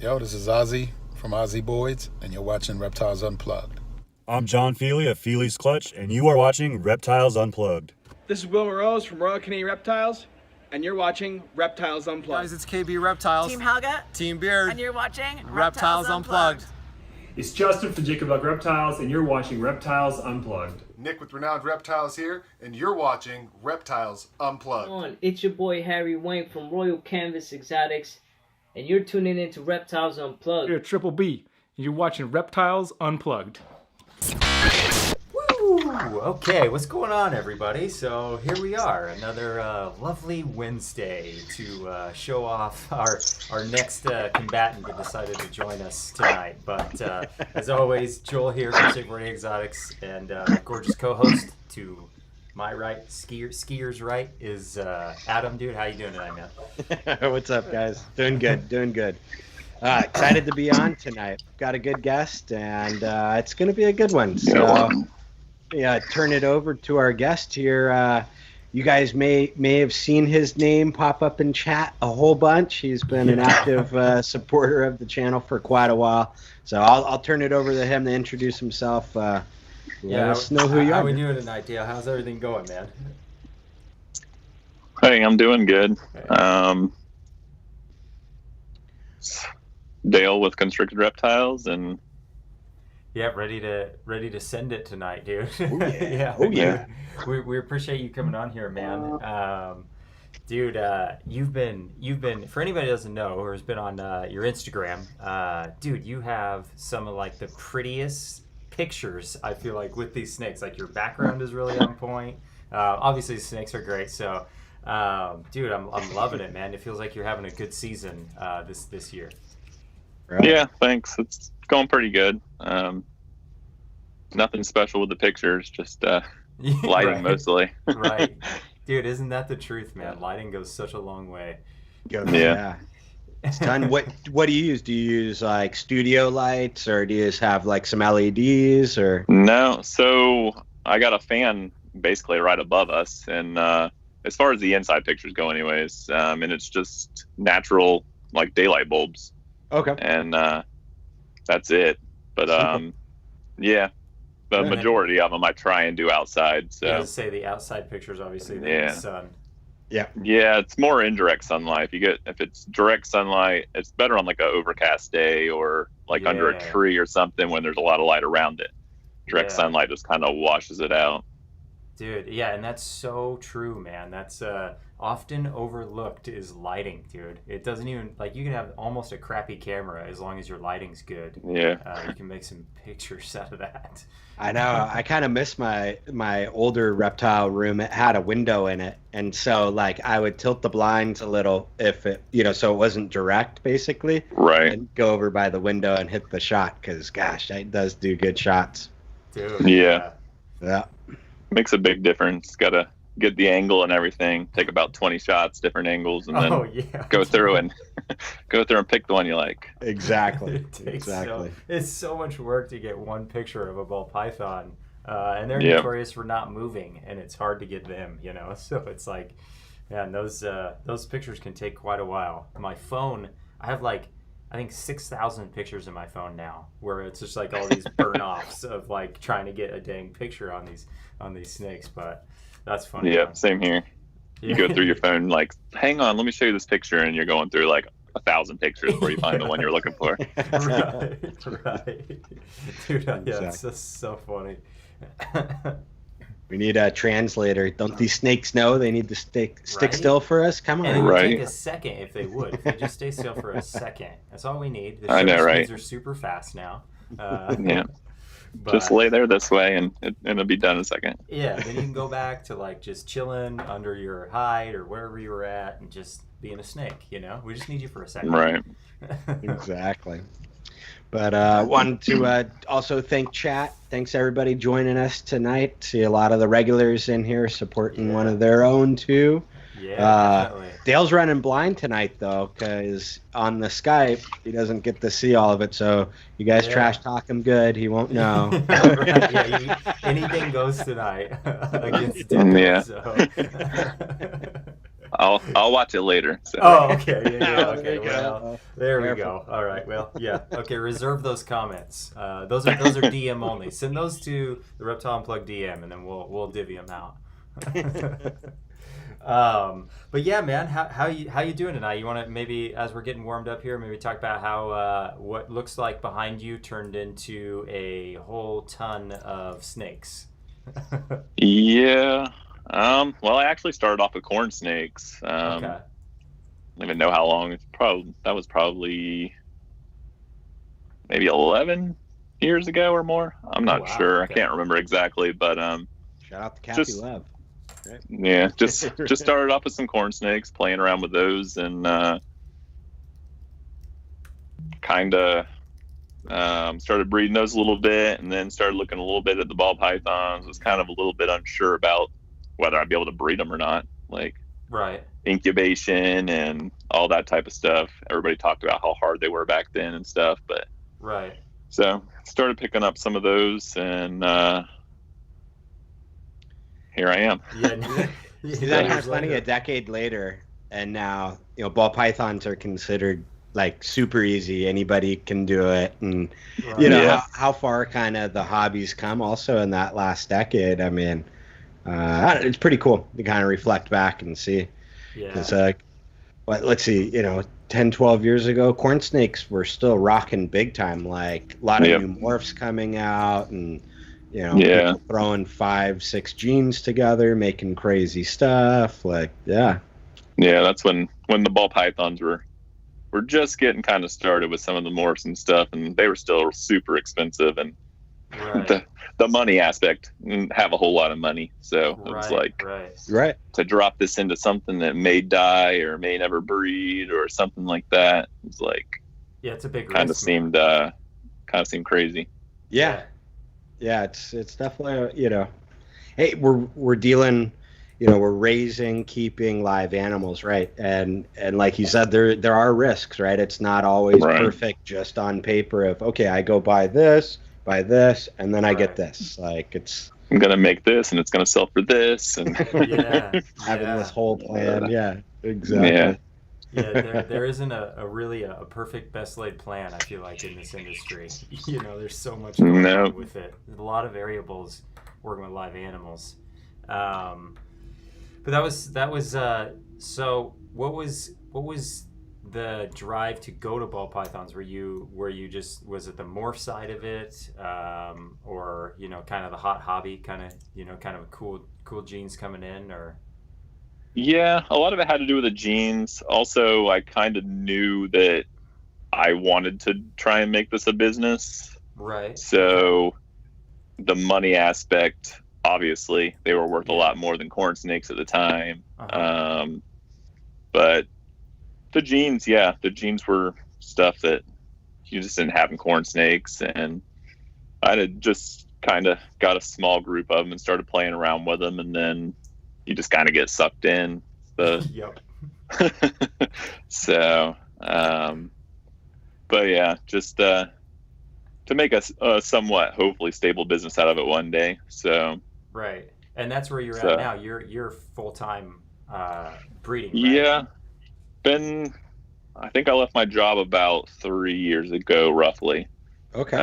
Yo, this is Ozzy from Ozzy Boys, and you're watching Reptiles Unplugged. I'm John Feely of Feely's Clutch, and you are watching Reptiles Unplugged. This is Will Rose from Royal Canadian Reptiles, and you're watching Reptiles Unplugged. Guys, it's KB Reptiles. Team Helga. Team Beard. And you're watching Reptiles Unplugged. It's Justin from Jacob Luck Reptiles, and you're watching Reptiles Unplugged. Nick with Renowned Reptiles here, and you're watching Reptiles Unplugged. It's your boy Harry Wayne from Royal Canvas Exotics, and you're tuning into Reptiles Unplugged. You're Triple B, and you're watching Reptiles Unplugged. Woo! Okay, what's going on, everybody? So here we are, another lovely Wednesday to show off our next combatant that decided to join us tonight. But as always, Joel here from Sigmund Exotics, and my gorgeous co-host to my right, skier's right, is Adam. Dude, how you doing tonight, man? What's up, guys? Doing good. Excited to be on tonight. Got a good guest, and it's going to be a good one. So, yeah, turn it over to our guest here. You guys may have seen his name pop up in chat a whole bunch. He's been an active supporter of the channel for quite a while. So I'll turn it over to him to introduce himself. Let us know who you are. How are we doing tonight, Dale? How's everything going, man? Hey, I'm doing good. Dale with Constricted Reptiles, and ready to send it tonight, dude. Yeah. We appreciate you coming on here, man. Dude, you've been for anybody who doesn't know or has been on your Instagram, dude, you have some of like the prettiest pictures, I feel like, with these snakes. Like, your background is really on point. Obviously the snakes are great, so dude, I'm loving it, man. It feels like you're having a good season this year. Right. Yeah, thanks. It's going pretty good. Nothing special with the pictures, just lighting mostly. Right. Dude, isn't that the truth, man? Lighting goes such a long way. Yeah. It's done. What do you use? Do you use like studio lights, or do you just have like some LEDs, or? No, so I got a fan basically right above us, and as far as the inside pictures go anyways, and it's just natural like daylight bulbs. Okay. And that's it. But yeah, the majority of them I try and do outside. So I say the outside pictures, obviously, in the sun. Yeah, it's more indirect sunlight. If it's direct sunlight, it's better on like a overcast day or like under a tree or something when there's a lot of light around it. Direct sunlight just kind of washes it out. Dude, yeah, and that's so true, man. That's often overlooked is lighting, dude. It doesn't even, like, you can have almost a crappy camera as long as your lighting's good. Yeah. You can make some pictures out of that. I know. I kind of miss my older reptile room. It had a window in it, and so like I would tilt the blinds a little if it, so it wasn't direct, basically. Right. And go over by the window and hit the shot, because gosh, it does do good shots. Dude. Yeah. Makes a big difference. Gotta get the angle and everything. Take about 20 shots, different angles, and then go through and pick the one you like. Exactly. It's so much work to get one picture of a ball python, and they're notorious for not moving, and it's hard to get them. So it's like, man, those pictures can take quite a while. My phone, I have like, I think 6,000 pictures in my phone now, where it's just like all these burn-offs of like trying to get a dang picture on these snakes. But that's funny. Yeah, same here. You go through your phone like, hang on, let me show you this picture, and you're going through like 1,000 pictures before you find the one you're looking for. Right. Dude, it's just so funny. We need a translator. Don't these snakes know they need to stick still for us? Come on. And it would take a second if they would. If they just stay still for a second. That's all we need. The I know, right? speeds are super fast now. But just lay there this way, and it'll be done in a second. Yeah, then you can go back to like just chilling under your hide or wherever you were at and just being a snake, We just need you for a second. Right. Exactly. But wanted to also thank chat. Thanks everybody joining us tonight. See a lot of the regulars in here supporting one of their own too. Yeah, definitely. Dale's running blind tonight though, because on the Skype he doesn't get to see all of it. So you guys trash talk him good. He won't know. Anything goes tonight against Dale. Yeah. So. I'll watch it later. So. Oh, okay. Yeah, okay. There you go. Well, there we Careful. go. All right. Well, yeah. Okay. Reserve those comments. Those are DM only. Send those to the Reptile Unplugged DM, and then we'll divvy them out. But yeah, man, how you doing tonight? You want to maybe, as we're getting warmed up here, maybe talk about how what looks like behind you turned into a whole ton of snakes. Yeah. Well, I actually started off with corn snakes. Okay. I don't even know how long. That was probably maybe 11 years ago or more. I'm not sure. Okay. I can't remember exactly, but shout out to Kathy Love. Right. Yeah, just started off with some corn snakes, playing around with those, and kind of started breeding those a little bit, and then started looking a little bit at the ball pythons. Was kind of a little bit unsure about whether I'd be able to breed them or not, like right incubation and all that type of stuff. Everybody talked about how hard they were back then and stuff, but right. So started picking up some of those, and here I am. Yeah, that's kind of funny. A decade later, and now ball pythons are considered like super easy. Anybody can do it, and how far kind of the hobby's come also in that last decade. I mean, it's pretty cool to kind of reflect back and see. Yeah. Because let's see, 10, 12 years ago, corn snakes were still rocking big time. Like a lot of new morphs coming out, and people throwing 5-6 genes together, making crazy stuff. Like, that's when the ball pythons were just getting kind of started with some of the morphs and stuff, and they were still super expensive, and the money aspect, didn't have a whole lot of money, so it was like to drop this into something that may die or may never breed or something like that. It was like, it's a big kind of seemed crazy. Yeah, it's definitely hey, we're dealing, we're raising, keeping live animals, right? And like you said, there are risks, right? It's not always perfect just on paper of, okay, I go buy this, and then I get this. Like, I'm gonna make this, and it's gonna sell for this, and having this whole plan. Yeah, exactly. Yeah, there isn't a really perfect best laid plan, I feel like, in this industry. There's so much going on with it. There's a lot of variables working with live animals. But that was so what was the drive to go to ball pythons? Were you just, was it the morph side of it, or kind of the hot hobby, kind of cool genes coming in, or? Yeah, a lot of it had to do with the genes. Also, I kind of knew that I wanted to try and make this a business. Right. So the money aspect, obviously, they were worth a lot more than corn snakes at the time. But the genes were stuff that you just didn't have in corn snakes. And I had just kind of got a small group of them and started playing around with them, and then you just kind of get sucked in. So, but yeah, just to make a somewhat, hopefully, stable business out of it one day. So right, and that's where you're at now. You're full time breeding. Right? Yeah, I think I left my job about 3 years ago, roughly. Okay.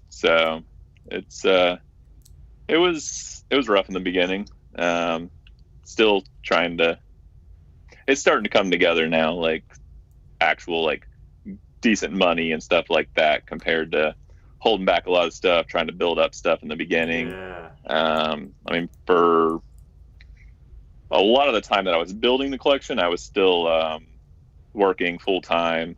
So it was rough in the beginning. Still it's starting to come together now, like actual, like decent money and stuff like that, compared to holding back a lot of stuff, trying to build up stuff in the beginning. I mean, for a lot of the time that I was building the collection, I was still working full time.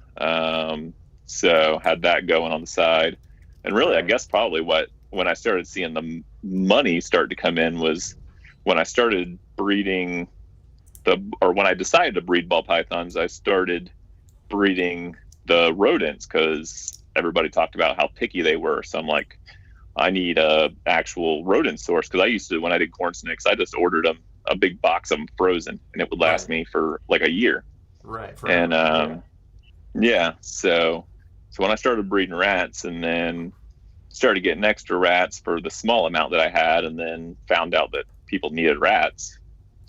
So had that going on the side. And really, I guess probably when I started seeing the money start to come in was when I started breeding when I decided to breed ball pythons. I started breeding the rodents because everybody talked about how picky they were. So I'm like, I need a actual rodent source, because I used to, when I did corn snakes, I just ordered them a big box of them frozen, and it would last me for like a year. Right. And so when I started breeding rats, and then started getting extra rats for the small amount that I had, and then found out that people needed rats,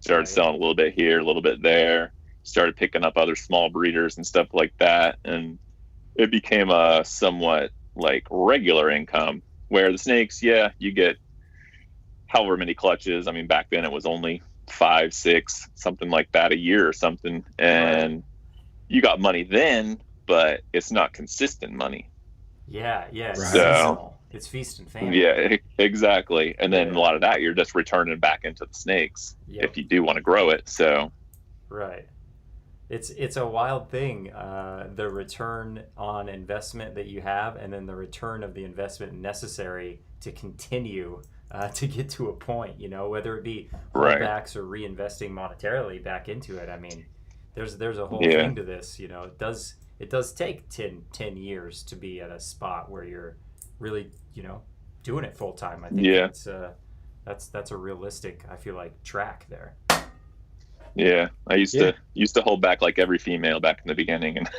Started selling a little bit here, a little bit there. Started picking up other small breeders and stuff like that, and it became a somewhat like regular income. Where the snakes, yeah, you get however many clutches. I mean, back then it was only 5, 6, something like that a year or something, and you got money then, but it's not consistent money. Yeah, So it's feast and famine. yeah, exactly. And then a lot of that you're just returning back into the snakes if you do want to grow it. So right, it's a wild thing, the return on investment that you have, and then the return of the investment necessary to continue to get to a point, you know, whether it be holdbacks or reinvesting monetarily back into it. I mean, there's a whole thing to this, you know. It does take 10 years to be at a spot where you're really, you know, doing it full time. I think that's a realistic, I feel like, track there. Yeah, I used to hold back like every female back in the beginning, and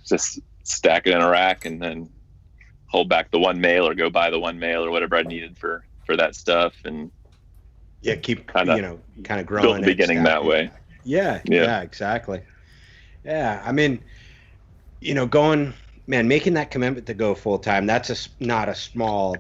just stack it in a rack and then hold back the one male or go buy the one male or whatever I needed for that stuff, and keep kind of growing built the beginning that way. Yeah, exactly. Yeah, I mean, you know, making that commitment to go full time, that's not a small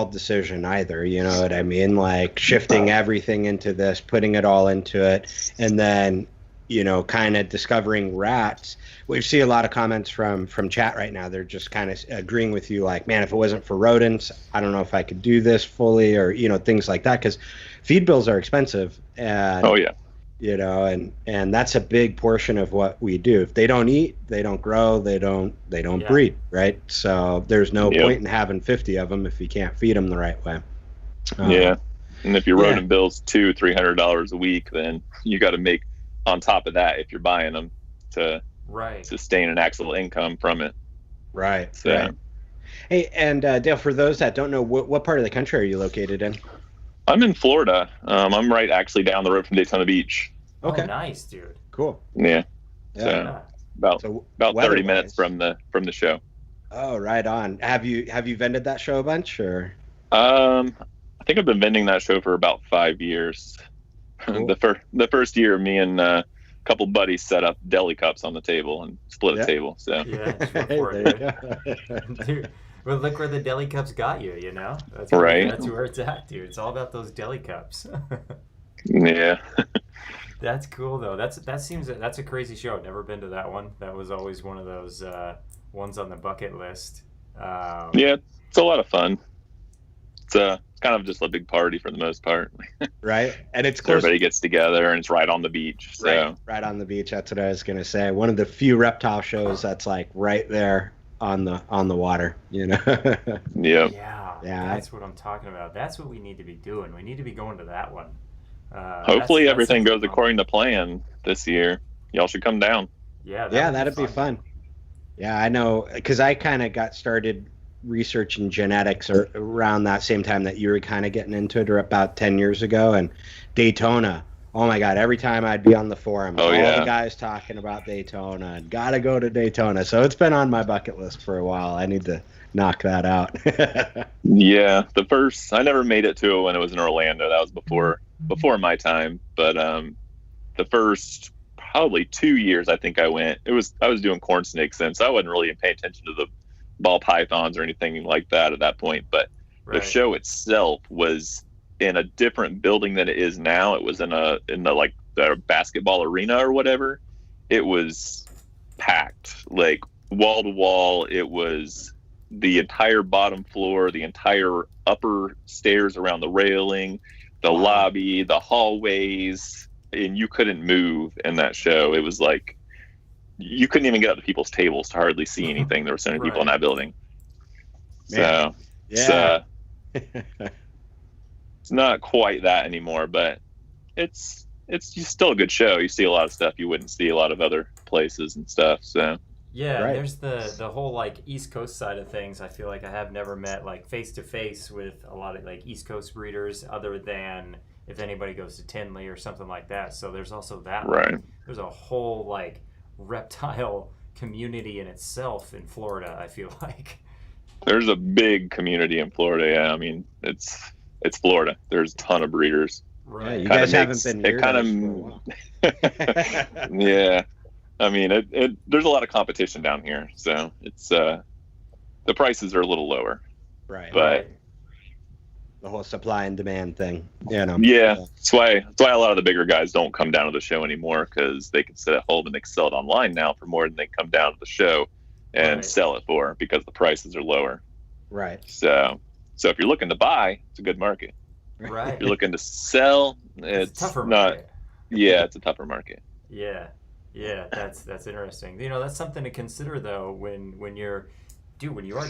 decision either. You know what I mean? Like shifting everything into this, putting it all into it, and then, you know, kind of discovering rats. We see a lot of comments from chat right now. They're just kind of agreeing with you, like, man, if it wasn't for rodents, I don't know if I could do this fully, or, you know, things like that, because feed bills are expensive. And, you know, and that's a big portion of what we do. If they don't eat, they don't grow, they don't breed, right? So there's no point in having 50 of them if you can't feed them the right way. And if your rodent bill's $200-$300 a week, then you got to make on top of that if you're buying them to sustain an actual income from it. Right. So. Right. Hey, and Dale, for those that don't know, what part of the country are you located in? I'm in Florida. I'm right actually down the road from Daytona Beach. Okay. Oh, nice, dude. Cool. Yeah. About 30 minutes from the show. Oh, right on. Have you vended that show a bunch, or? I think I've been vending that show for about 5 years. Cool. The first year, me and a couple buddies set up deli cups on the table and split a table. So dude. Well, look where the deli cups got you. You know, that's where it's at, dude. It's all about those deli cups. Yeah. That's cool though. That's a crazy show. I've never been to that one. That was always one of those ones on the bucket list. Yeah, it's a lot of fun. It's kind of just a big party for the most part. Right, and it's close. Everybody gets together and it's right on the beach. So. Right on the beach. That's what I was gonna say. One of the few reptile shows that's like right there on the water. You know. Yeah. That's what I'm talking about. That's what we need to be doing. We need to be going to that one. Hopefully everything goes according to plan this year. Y'all should come down. Yeah, that'd be fun. Yeah, I know, because I kind of got started researching genetics around that same time that you were kind of getting into it, or about 10 years ago. And Daytona, oh my God, every time I'd be on the forum, all the guys talking about Daytona, and gotta go to Daytona. So it's been on my bucket list for a while. I need to knock that out. Yeah, I never made it to it when it was in Orlando. That was before my time. But the first probably 2 years I think I went, I was doing corn snakes then, so I wasn't really paying attention to the ball pythons or anything like that at that point. But the show itself was in a different building than it is now. It was in the like the basketball arena or whatever. It was packed, like wall to wall. It was the entire bottom floor, the entire upper stairs around the railing, the lobby, the hallways, and you couldn't move in that show. It was like you couldn't even get up to people's tables to hardly see anything. There were so many people in that building. Man. So it's not quite that anymore, but it's still a good show. You see a lot of stuff you wouldn't see a lot of other places and stuff. So there's the whole like East Coast side of things. I feel like I have never met like face to face with a lot of like East Coast breeders, other than if anybody goes to Tinley or something like that. So there's also that. Right. There's a whole like reptile community in itself in Florida, I feel like. There's a big community in Florida. Yeah, I mean it's Florida. There's a ton of breeders. Right. Yeah, you Kinda guys haven't makes been it near kind those for a while. yeah. I mean, there's a lot of competition down here, so it's the prices are a little lower. Right. But the whole supply and demand thing, you know. yeah, that's why a lot of the bigger guys don't come down to the show anymore, because they can sit at home and they can sell it online now for more than they come down to the show and sell it for, because the prices are lower. Right. So if you're looking to buy, it's a good market. Right. If you're looking to sell, it's a tougher not. market. Yeah, it's a tougher market. Yeah, that's interesting. You know, that's something to consider though when you are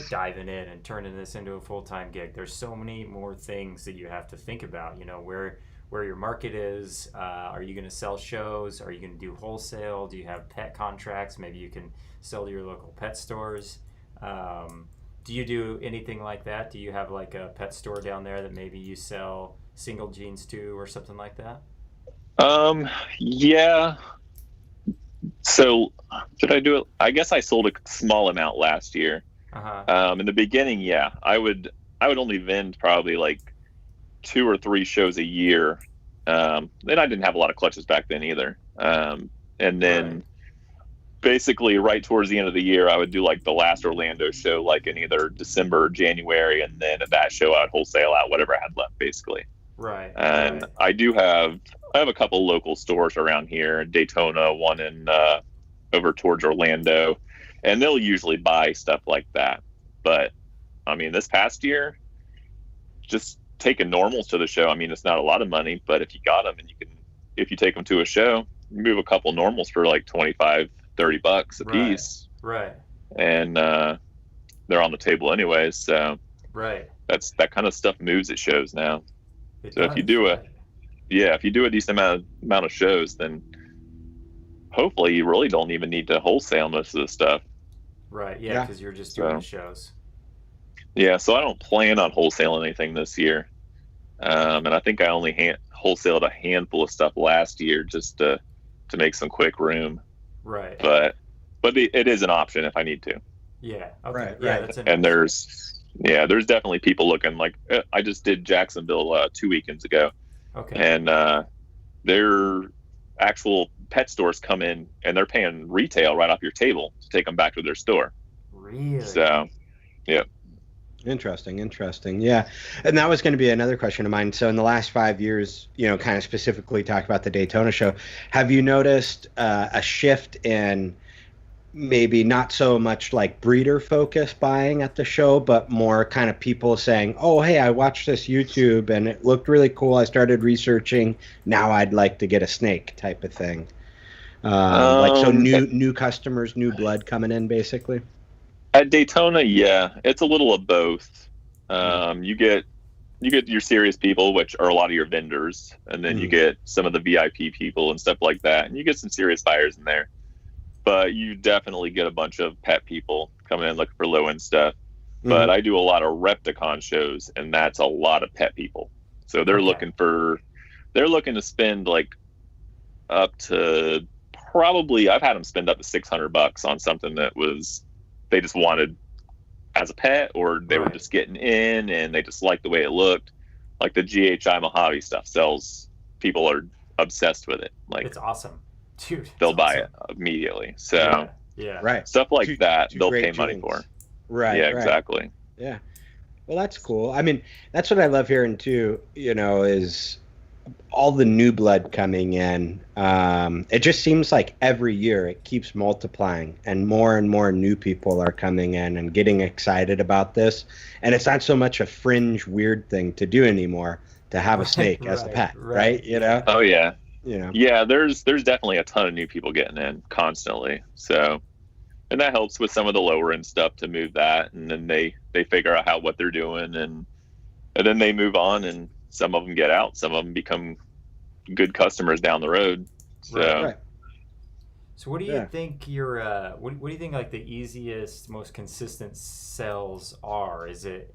diving in and turning this into a full-time gig. There's so many more things that you have to think about. You know, where your market is. Are you going to sell shows? Are you going to do wholesale? Do you have pet contracts? Maybe you can sell to your local pet stores. Do you do anything like that? Do you have like a pet store down there that maybe you sell single genes to or something like that? Yeah. So did I do it? I guess I sold a small amount last year. In the beginning, yeah, I would only vend probably like 2 or 3 shows a year. Then I didn't have a lot of clutches back then either. And then basically right towards the end of the year, I would do like the last Orlando show, like in either December or January. And then at that show, I'd wholesale out whatever I had left, basically. Right. And I have a couple local stores around here, Daytona, one in over towards Orlando, and they'll usually buy stuff like that. But I mean, this past year, just taking normals to the show, I mean, it's not a lot of money, but if you got them and if you take them to a show, you move a couple normals for like $25-30 a piece. Right. And they're on the table anyways. So that kind of stuff moves at shows now. If you do a decent amount of shows, then hopefully you really don't even need to wholesale most of the stuff. Right. Yeah, because you're just doing the shows. Yeah, so I don't plan on wholesaling anything this year, and I think I only wholesaled a handful of stuff last year just to make some quick room. Right. But it is an option if I need to. Yeah. Okay. Right. Yeah, that's and there's definitely people looking. Like I just did Jacksonville 2 weekends ago. Okay. And their actual pet stores come in and they're paying retail right off your table to take them back to their store. Really? So, yeah. Interesting. Yeah. And that was going to be another question of mine. So in the last 5 years, you know, kind of specifically talk about the Daytona show, have you noticed a shift in maybe not so much like breeder focus buying at the show, but more kind of people saying, oh, hey, I watched this YouTube and it looked really cool. I started researching. Now I'd like to get a snake type of thing. New customers, new blood coming in basically. At Daytona, yeah, it's a little of both. You get your serious people, which are a lot of your vendors, and then you get some of the VIP people and stuff like that, and you get some serious buyers in there. But you definitely get a bunch of pet people coming in looking for low-end stuff. But I do a lot of Repticon shows, and that's a lot of pet people. So they're looking to spend like up to probably, I've had them spend up to $600 on something that they just wanted as a pet, or they were just getting in and they just liked the way it looked. Like the GHI Mojave stuff sells. People are obsessed with it. Like, it's awesome. Dude, they'll buy it immediately. So stuff like that, they'll pay money for. Right. Yeah, exactly. Yeah. Well, that's cool. I mean, that's what I love hearing too, you know, is all the new blood coming in. It just seems like every year it keeps multiplying and more new people are coming in and getting excited about this. And it's not so much a fringe weird thing to do anymore, to have a snake as a pet, right? You know? Oh yeah. You know? Yeah, there's definitely a ton of new people getting in constantly. So, and that helps with some of the lower end stuff to move that, and then they figure out what they're doing, and then they move on, and some of them get out, some of them become good customers down the road. So, So what do you think what do you think like the easiest, most consistent sells are? Is it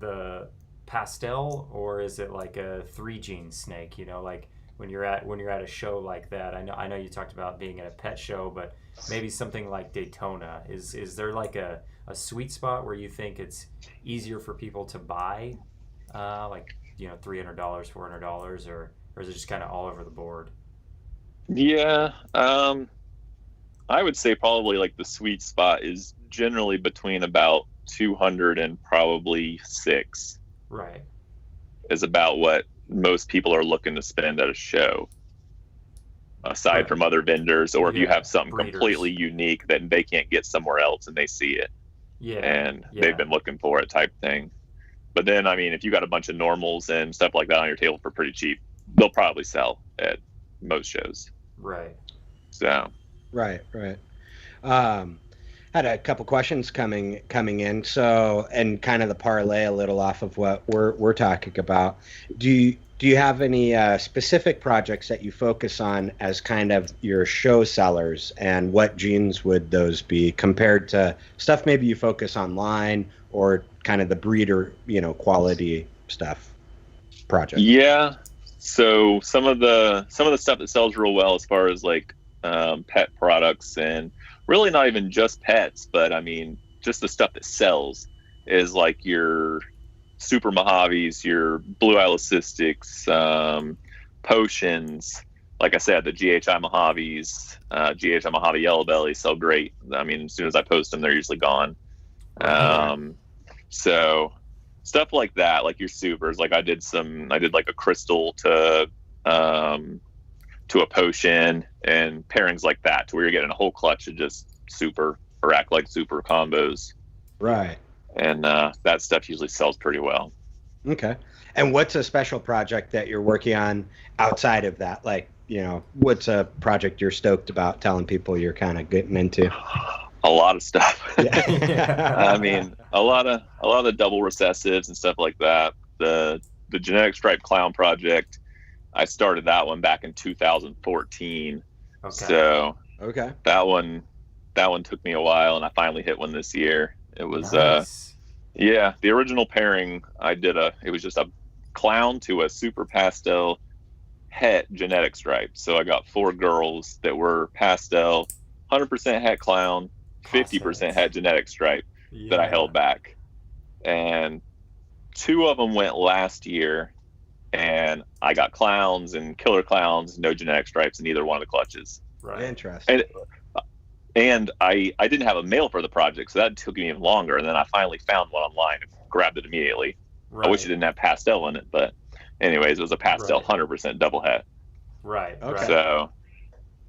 the pastel, or is it like a 3-gene snake? You know, like when you're at a show like that. I know you talked about being at a pet show, but maybe something like Daytona. Is there like a sweet spot where you think it's easier for people to buy, like, you know, $300, $400, or or is it just kind of all over the board? Yeah, I would say probably like the sweet spot is generally between about 200 and probably 6. Right. Is about what most people are looking to spend at a show, aside from other vendors, or if you have something breeders. completely unique that they can't get somewhere else and they see it, and they've been looking for it type thing. But then, I mean, if you got a bunch of normals and stuff like that on your table for pretty cheap, they'll probably sell at most shows. Right. So. Right. Had a couple questions coming in. So, and kind of the parlay a little off of what we're talking about. Do you have any specific projects that you focus on as kind of your show sellers, and what genes would those be compared to stuff maybe you focus online or kind of the breeder, quality stuff project? Yeah. So some of the stuff that sells real well as far as like pet products, and really not even just pets, but I mean just the stuff that sells is like your super Mojaves, your blue Allocystics, potions. Like I said, the GHI Mojaves, GHI Mojave Yellow Belly sell great. I mean, as soon as I post them, they're usually gone. So stuff like that, like your supers, like I did like a crystal to a potion, and pairings like that, to where you're getting a whole clutch of just super or act like super combos. Right. And that stuff usually sells pretty well. Okay. And what's a special project that you're working on outside of that? Like, what's a project you're stoked about telling people you're kind of getting into? A lot of stuff. Yeah. I mean, a lot of double recessives and stuff like that. The genetic stripe clown project, I started that one back in 2014. Okay. So okay, that one took me a while, and I finally hit one this year. It was Nice. the original pairing I did it was just a clown to a super pastel het genetic stripe. So I got 4 girls that were pastel, 100% het clown, 50% het genetic stripe that I held back. And 2 of them went last year, and I got clowns and killer clowns, no genetic stripes in either one of the clutches. Right. Interesting. And I didn't have a male for the project, so that took me even longer. And then I finally found one online and grabbed it immediately. Right. I wish it didn't have pastel in it, but anyways, it was a pastel 100% double het. Right. Okay. So,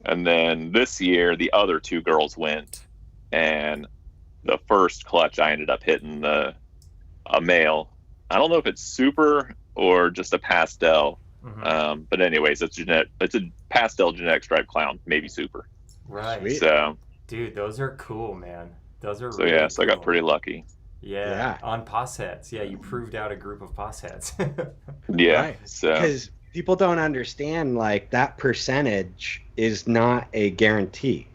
and then this year, the other 2 girls went, and the first clutch I ended up hitting a male. I don't know if it's super or just a pastel, but anyways, it's a pastel genetic stripe clown, maybe super. Right. Sweet. So, Dude, those are cool, man. Those are so really yeah, so I got cool. pretty lucky. Yeah. On pos hets. Yeah, you proved out a group of pos hets. Yeah. Right. So Because people don't understand, like, that percentage is not a guarantee,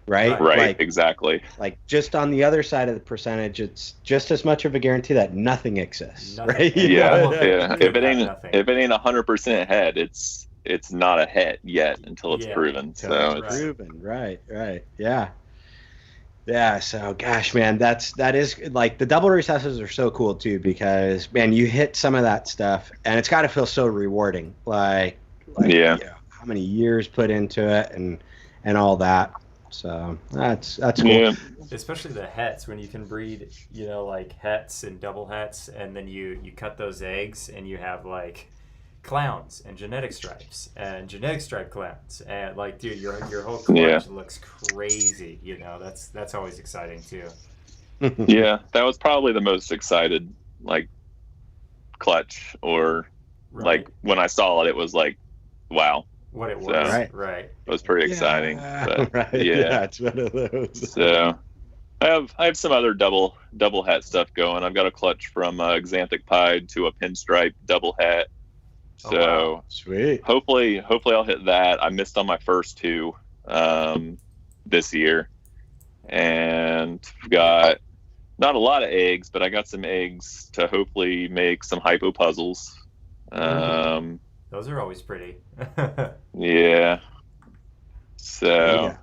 right? right, Like, exactly. like just on the other side of the percentage, it's just as much of a guarantee that nothing exists, Nothing. right? Yeah, Yeah. yeah. If it ain't Nothing. 100% head, it's not a het yet until it's Yeah. proven. Until So it's it's, proven. Right. Yeah, so gosh, man, that is like the double recessives are so cool too, because man, you hit some of that stuff and it's got to feel so rewarding. Like Yeah. how many years put into it and all that. So that's cool. yeah. Especially the hets, when you can breed, like hets and double hets, and then you cut those eggs and you have like clowns and genetic stripes and genetic stripe clowns, and like, dude, your whole clutch looks crazy. That's always exciting too. Yeah, that was probably the most excited like clutch, or like when I saw it, it was like, wow, what it was. So, right. it was pretty exciting. But, right. yeah. It's one of those. So I have some other double hat stuff going. I've got a clutch from Xanthic Pied to a pinstripe double hat. So wow. Sweet. hopefully I'll hit that. I missed on my first 2 this year, and got not a lot of eggs, but I got some eggs to hopefully make some hypo puzzles. Those are always pretty. Yeah. So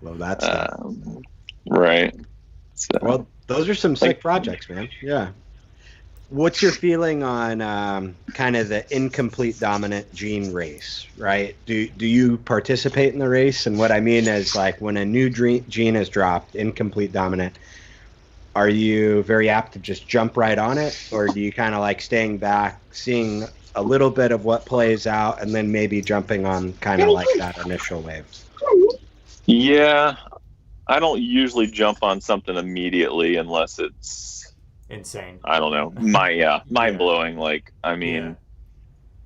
Love that stuff. right. So Well, those are some sick projects, man. Yeah. what's your feeling on kind of the incomplete dominant gene race, right? Do you participate in the race? And what I mean is, like, when a new gene is dropped, incomplete dominant, are you very apt to just jump right on it, or do you kind of like staying back, seeing a little bit of what plays out, and then maybe jumping on kind of like that initial wave? Yeah, I don't usually jump on something immediately unless it's insane. I don't know, mind blowing. Like, I mean,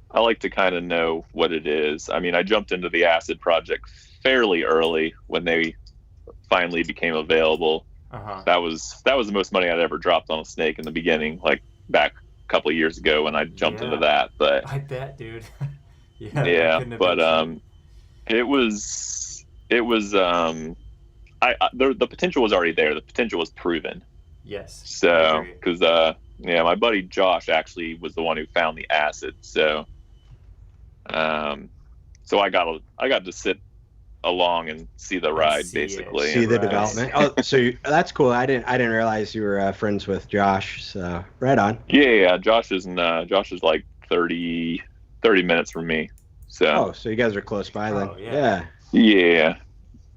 I like to kind of know what it is. I mean, I jumped into the acid project fairly early when they finally became available. That was the most money I'd ever dropped on a snake in the beginning, like back a couple of years ago when I jumped into that. But I bet, dude. but it was the potential was already there. The potential was proven. Yes. So because my buddy Josh actually was the one who found the acid. So so I got to sit along and see the ride, basically. See the development. Oh, so that's cool. I didn't realize you were friends with Josh. So right on. Yeah. Josh is like 30 minutes from me. So so you guys are close by then. Yeah.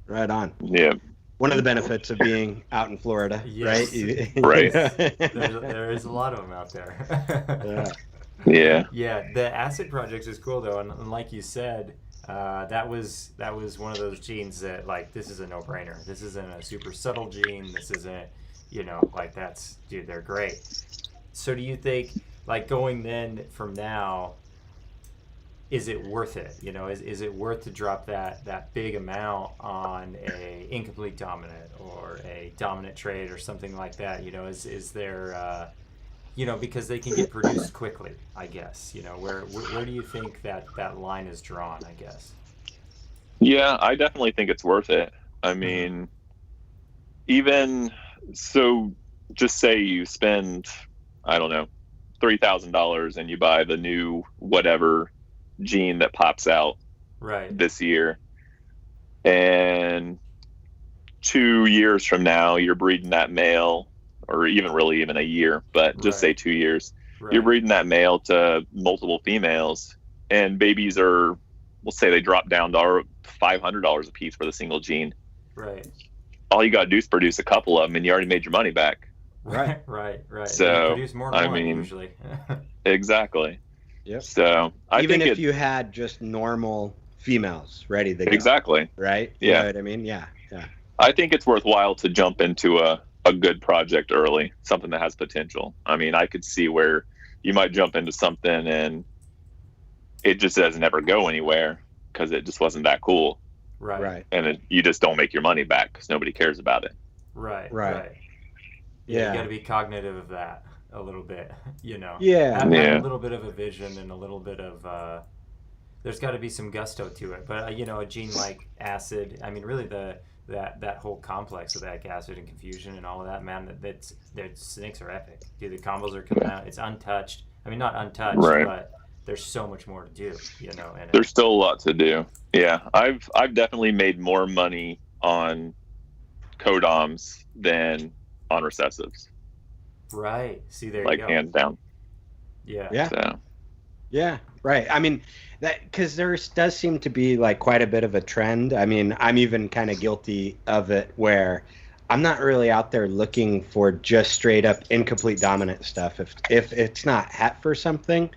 Right on. Yeah. One of the benefits of being out in Florida, right? Right. There is a lot of them out there. Yeah. Yeah. The acid project is cool though, and like you said, that was one of those genes that, like, this is a no-brainer. This isn't a super subtle gene. This isn't, like, dude, they're great. So do you think, like, going then from now, is it worth it? Is it worth to drop that big amount on a incomplete dominant or a dominant trait or something like that? Is there because they can get produced quickly, I guess. Where do you think that line is drawn, I guess? Yeah, I definitely think it's worth it. I mean, even so, just say you spend, I don't know, $3,000 and you buy the new whatever gene that pops out this year, and 2 years from now you're breeding that male, or even a year, but just say 2 years, you're breeding that male to multiple females, and babies are, we'll say they drop down to $500 a piece for the single gene. Right. All you got to do is produce a couple of them and you already made your money back. Right. So they produce more than one, usually. Exactly. Yep. So even if you had just normal females ready to go. Exactly. Right? You know what I mean? Yeah. I think it's worthwhile to jump into a good project early, something that has potential. I mean, I could see where you might jump into something and it just doesn't ever go anywhere because it just wasn't that cool. Right. And you just don't make your money back because nobody cares about it. Right. Yeah. You got to be cognitive of that a little bit, Yeah. Have a little bit of a vision and a little bit of there's got to be some gusto to it. But a gene like acid, I mean, really that whole complex of like acid and confusion and all of that, man, that snakes are epic. Dude, the combos are coming out. It's untouched. I mean, not untouched, but there's so much more to do, and there's still a lot to do. Yeah. I've definitely made more money on codoms than on recessives. Right. See, there you go. Like, hands down. Yeah. So. Yeah. Right. I mean, because there does seem to be like quite a bit of a trend. I mean, I'm even kind of guilty of it where I'm not really out there looking for just straight up incomplete dominant stuff. If it's not het for something,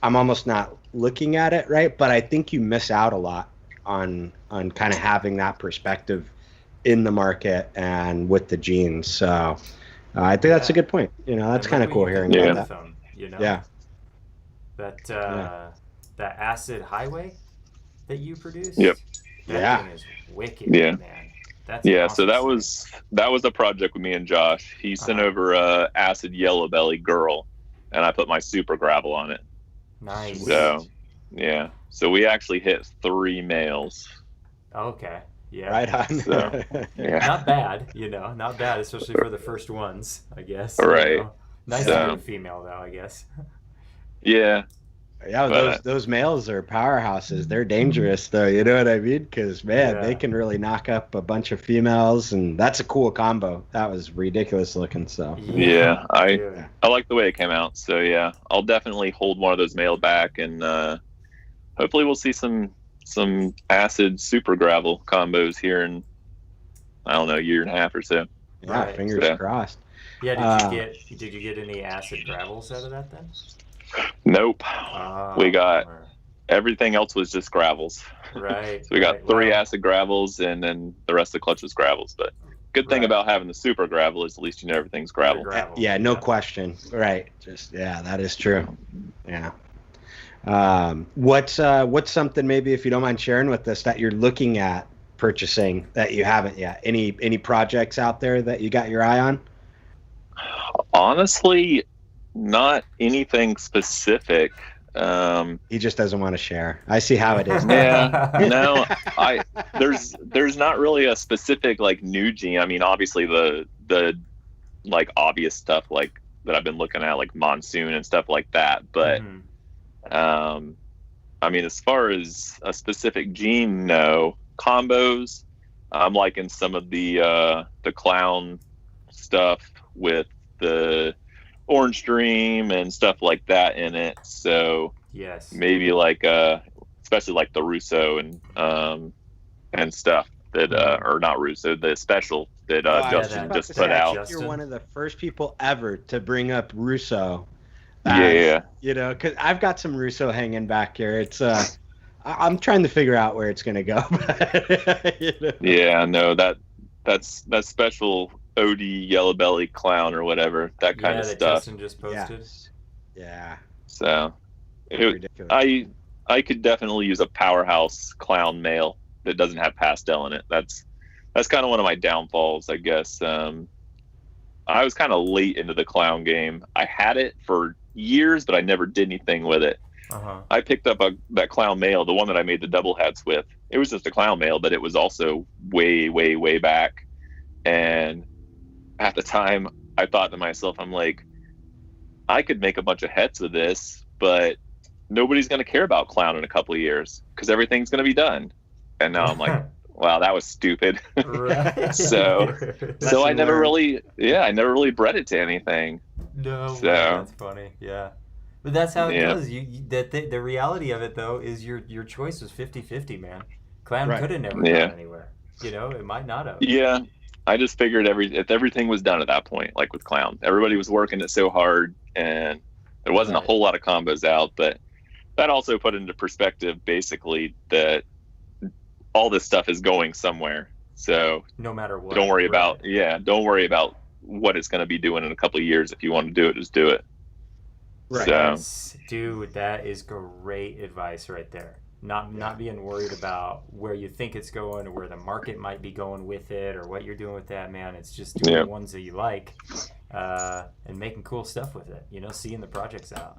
I'm almost not looking at it, right? But I think you miss out a lot on kind of having that perspective in the market and with the genes. So I think that's a good point. That's kind of cool hearing about that. Yeah. That acid highway that you produce. Yep. That thing is wicked, man. That's awesome. So that was a project with me and Josh. He sent over a acid yellow belly girl, and I put my super gravel on it. Nice. So so we actually hit 3 males. Okay. Yeah. Right on. So, Not bad, not bad, especially for the first ones, I guess. Right. Nice to get a female though, I guess. Yeah. Yeah, those males are powerhouses. They're dangerous, though. You know what I mean? Because man, they can really knock up a bunch of females, and that's a cool combo. That was ridiculous looking. So yeah, I like the way it came out. So yeah, I'll definitely hold one of those male back, and hopefully we'll see some acid super gravel combos here in, I don't know, a year and a half or so. Yeah, fingers crossed. Yeah, did you get any acid gravels out of that then? Nope. We got everything else was just gravels. Right. So we got 3 acid gravels, and then the rest of the clutch was gravels. But good thing about having the super gravel is at least you know everything's gravel. Yeah, no question. Right. Just that is true. Yeah. What's something, maybe if you don't mind sharing with us, that you're looking at purchasing that you haven't yet? Any projects out there that you got your eye on? Honestly, not anything specific. He just doesn't want to share. I see how it is. Yeah, no, there's not really a specific like new gene. I mean, obviously the like obvious stuff like that I've been looking at, like monsoon and stuff like that. But I mean, as far as a specific gene, no. Combos, I'm liking some of the clown stuff with the Orange Dream and stuff like that in it. So maybe like especially like the Russo and stuff that or not Russo, the special that Justin just put out. You're one of the first people ever to bring up Russo. You know, because I've got some Russo hanging back here. It's I'm trying to figure out where it's gonna go. You know? Yeah, no, that's special OD yellow belly clown or whatever, that kind of that stuff. Justin just posted. Yeah. So I could definitely use a powerhouse clown male that doesn't have pastel in it. That's kind of one of my downfalls, I guess. I was kind of late into the clown game. I had it for years, but I never did anything with it. I picked up that clown male, the one that I made the double hats with. It was just a clown male, but it was also way, way, way back. And at the time, I thought to myself, I'm like, I could make a bunch of hets with this, but nobody's going to care about clown in a couple of years because everything's going to be done. And now I'm like, wow, that was stupid. So I never really bred it to anything. No, so that's funny. Yeah. But that's how it goes. The reality of it, though, is your choice was 50-50, man. Clown could have never gone anywhere. You know, it might not have. Yeah, I just figured everything was done at that point, like with clown. Everybody was working it so hard, and there wasn't a whole lot of combos out. But that also put into perspective, basically, that all this stuff is going somewhere. So no matter what, don't worry about what it's going to be doing in a couple of years. If you want to do it, just do it. Right. So. Dude, that is great advice right there. Not being worried about where you think it's going or where the market might be going with it or what you're doing with that, man. It's just doing the ones that you like and making cool stuff with it, you know, seeing the projects out.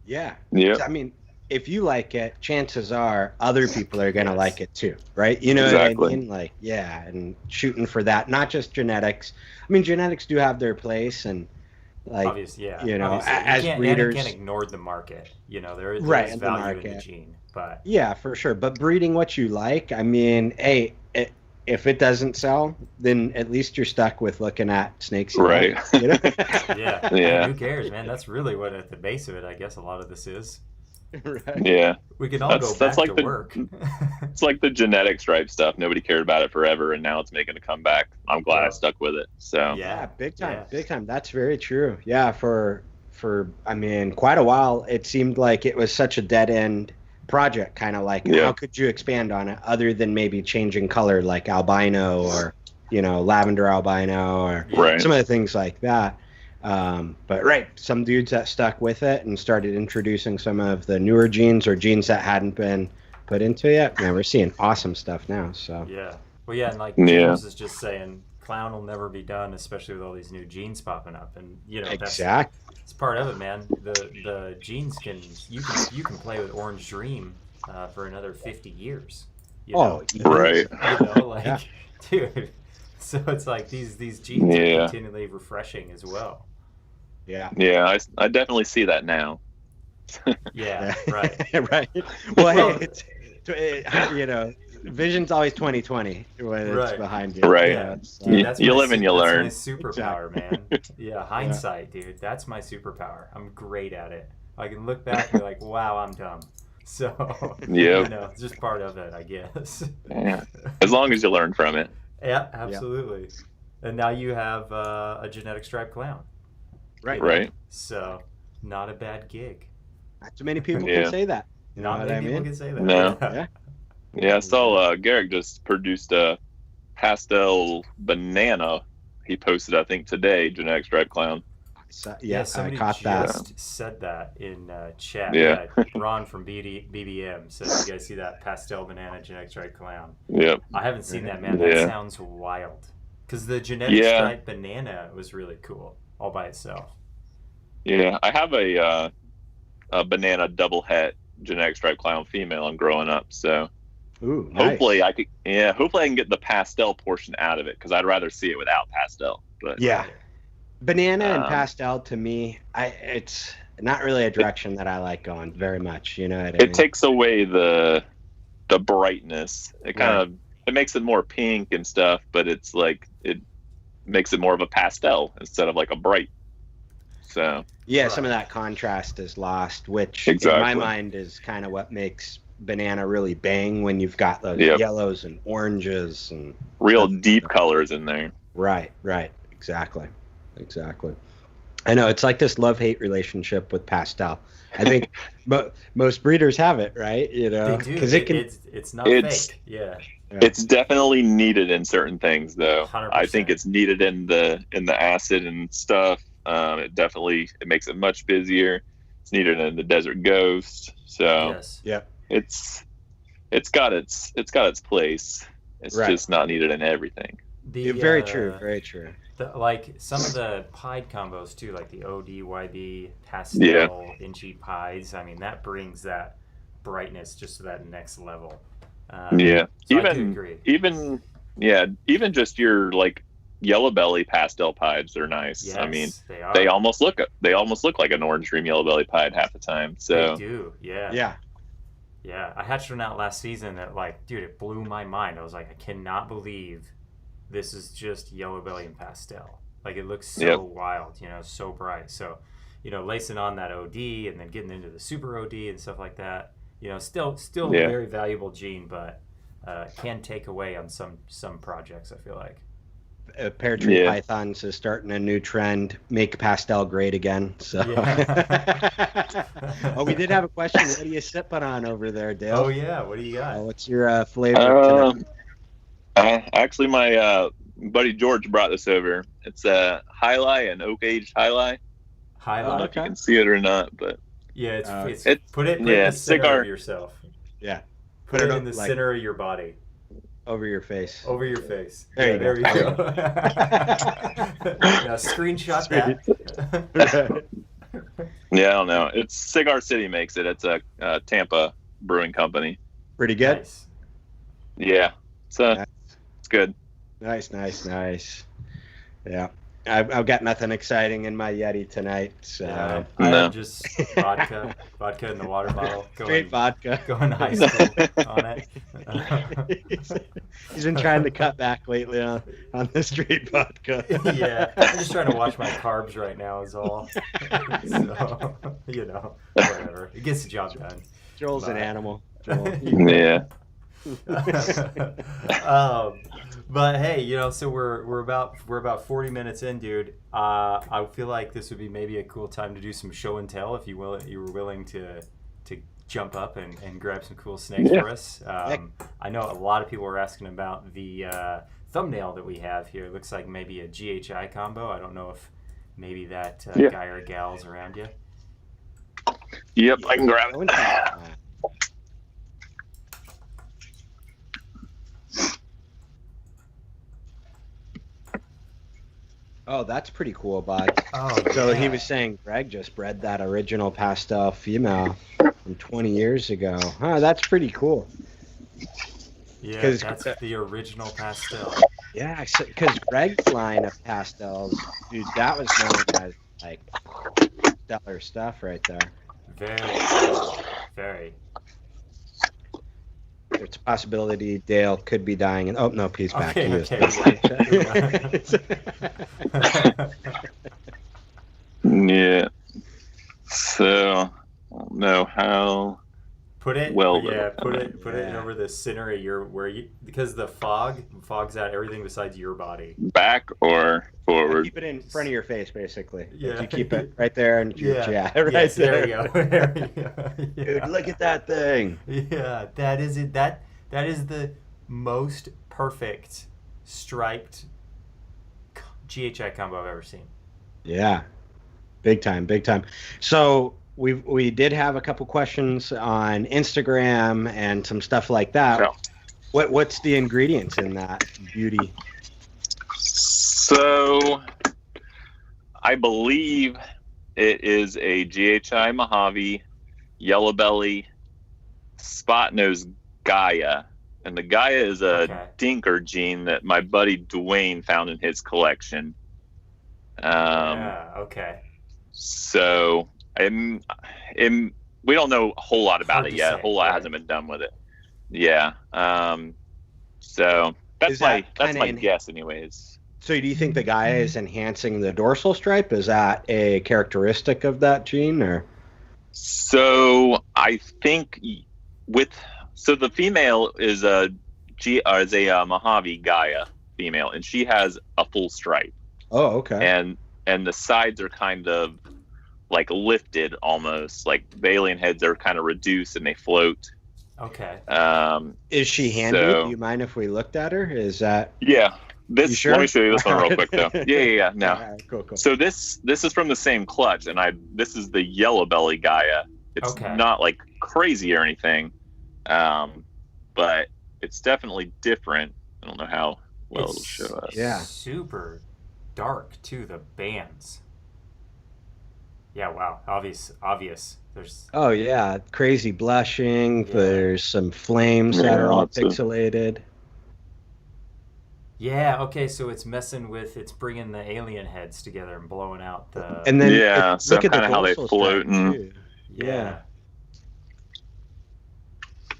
Yeah. I mean, if you like it, chances are other people are going to like it too, right? You know exactly. what I mean? Like, and shooting for that, not just genetics. I mean, genetics do have their place, and like, obviously, you know, obviously. as breeders, you can't ignore the market. You know, there is value in the gene, but yeah, for sure. But breeding what you like, I mean, hey, if it doesn't sell, then at least you're stuck with looking at snakes. Right. Like, you know? Yeah. Who cares, man? That's really what at the base of it, I guess, a lot of this is. Right. Yeah. We can all go back like to work. It's like the genetic stripe stuff. Nobody cared about it forever, and now it's making a comeback. I'm glad I stuck with it. So yeah, big time. That's very true. Yeah, for I mean, quite a while, it seemed like it was such a dead end project, kind of like how could you expand on it other than maybe changing color, like albino or lavender albino or some of the things like that. But some dudes that stuck with it and started introducing some of the newer genes or genes that hadn't been put into it. Man, we're seeing awesome stuff now. So and like James is just saying, clown will never be done, especially with all these new genes popping up, and that's part of it, man. The genes you can play with Orange Dream for another 50 years. You know? Right. Dude. So it's like these genes are continually refreshing as well. Yeah. Yeah, I definitely see that now. Yeah, right. Right. Well, hey, vision's always 20/20 when it's behind you. Right. Yeah. So. Dude, that's you my live and you learn. That's my superpower, man. Yeah, hindsight, dude. That's my superpower. I'm great at it. I can look back and be like, wow, I'm dumb. So, it's just part of it, I guess. Yeah. As long as you learn from it. Yeah, absolutely. Yeah. And now you have a genetic striped clown. Right. Right. So, not a bad gig. Not too many people can say that. You know not what many I mean? people can say that. No. Yeah, I saw Garrick just produced a pastel banana. He posted, I think, today, genetic striped clown. Somebody I caught that. just said that in chat. Yeah. Ron from BBM said, "You guys see that pastel banana genetic striped clown?" Yep. I haven't seen that, man. That sounds wild. Because the genetic striped banana was really cool all by itself. Yeah, I have a banana double het genetic striped clown female. I'm growing up, so ooh, nice. hopefully I can get the pastel portion out of it because I'd rather see it without pastel. But banana and pastel to me, it's not really a direction that I like going very much. You know what I mean? It takes away the brightness. It kind of it makes it more pink and stuff, but it's like it makes it more of a pastel instead of like a bright. So some of that contrast is lost, which in my mind is kind of what makes banana really bang when you've got those yellows and oranges and real deep colors in there. Right, exactly. I know it's like this love-hate relationship with pastel. I think most breeders have it, right? You know, because it's not fake. Yeah. It's definitely needed in certain things, though. 100%. I think it's needed in the acid and stuff. It makes it much busier. It's needed in the desert ghost. So it's got its place. It's just not needed in everything. Very true. Like some of the pied combos too, like the ODYB pastel inchy pies. I mean, that brings that brightness just to that next level. So even just your like yellow belly pastel pieds are nice. Yes, I mean, they almost look like an orange dream yellow belly pied half the time. So they do, yeah. I hatched one out last season that, like, dude, it blew my mind. I was like, I cannot believe this is just yellow belly and pastel. Like, it looks so wild, so bright. So, lacing on that OD and then getting into the super OD and stuff like that. Still a very valuable gene, but can take away on some projects, I feel like. Pear tree pythons is starting a new trend, make pastel great again. So, we did have a question. What are you sipping on over there, Dale? Oh yeah, what do you got? What's your flavor? Actually, my buddy George brought this over. It's a High Life, an oak aged High Life. I don't know if you can see it or not, but it's put it in the center of yourself. Yeah, put it in the center of your body. Over your face. Over your face. There you go. Screenshot that. Yeah, I don't know. It's Cigar City makes it. It's a Tampa brewing company. Pretty good. Nice. Yeah, it's good. Nice. Yeah, I've got nothing exciting in my Yeti tonight. So I just vodka in the water bottle. Straight vodka. Going high school on it. He's been trying to cut back lately on the straight vodka. Yeah, I'm just trying to watch my carbs right now is all. So, whatever. It gets the job done. Joel's an animal. Yeah. But hey, so we're about 40 minutes in, dude. I feel like this would be maybe a cool time to do some show and tell if you were willing to jump up and grab some cool snakes for us. I know a lot of people are asking about the thumbnail that we have here. It looks like maybe a GHI combo. I don't know if maybe that guy or gal's around you. Yep, I can grab it. Oh, that's pretty cool, bud. So he was saying Greg just bred that original pastel female from 20 years ago. Huh, that's pretty cool. Yeah, that's the original pastel. Yeah, because Greg's line of pastels, dude, that was known as, like, stellar stuff right there. Very cool. Very. There's a possibility Dale could be dying. And oh no, he's back. Okay, He is. Yeah. So I don't know how. Put it. Well, Yeah. Put it over the center of your because the fogs out everything besides your body. Back or forward? Keep it in front of your face, basically. Yeah. You keep it right there and Yeah. right Yes, there. there you go. There you go. Yeah. Dude, look at that thing. Yeah, that is it. That is the most perfect striped GHI combo I've ever seen. Yeah, big time, big time. So we did have a couple questions on Instagram and some stuff like that. Yeah. What's the ingredients in that beauty? So I believe it is a GHI Mojave, yellow belly, spot nose Gaia. And the Gaia is a dinker gene that my buddy Dwayne found in his collection. Yeah, okay. So we don't know a whole lot about Hard it to yet. say, A whole lot right. hasn't been done with it. Yeah. So Is that that's kinda my guess anyways. So do you think the Gaia is enhancing the dorsal stripe? Is that a characteristic of that gene, or? So I think the female is a Mojave Gaia female, and she has a full stripe. Oh, okay. And the sides are kind of like lifted almost, like the alien heads are kind of reduced and they float. Okay. Is she handy? so- Do you mind if we looked at her? Is that? Yeah. You sure? Let me show you this one real quick though. Yeah. No. All right, cool. So this is from the same clutch, and this is the yellow belly Gaia. It's Okay. not like crazy or anything, but it's definitely different. I don't know how well it'll show us. Yeah. Super dark too. The bands. Yeah. Wow. Obvious. There's. Oh yeah, crazy blushing. Yeah. There's some flames that are all lots of- pixelated. Yeah. Okay. So it's bringing the alien heads together and blowing out the. And then Yeah, so look at the kinda how they dorsal float stripe, and- too. Yeah.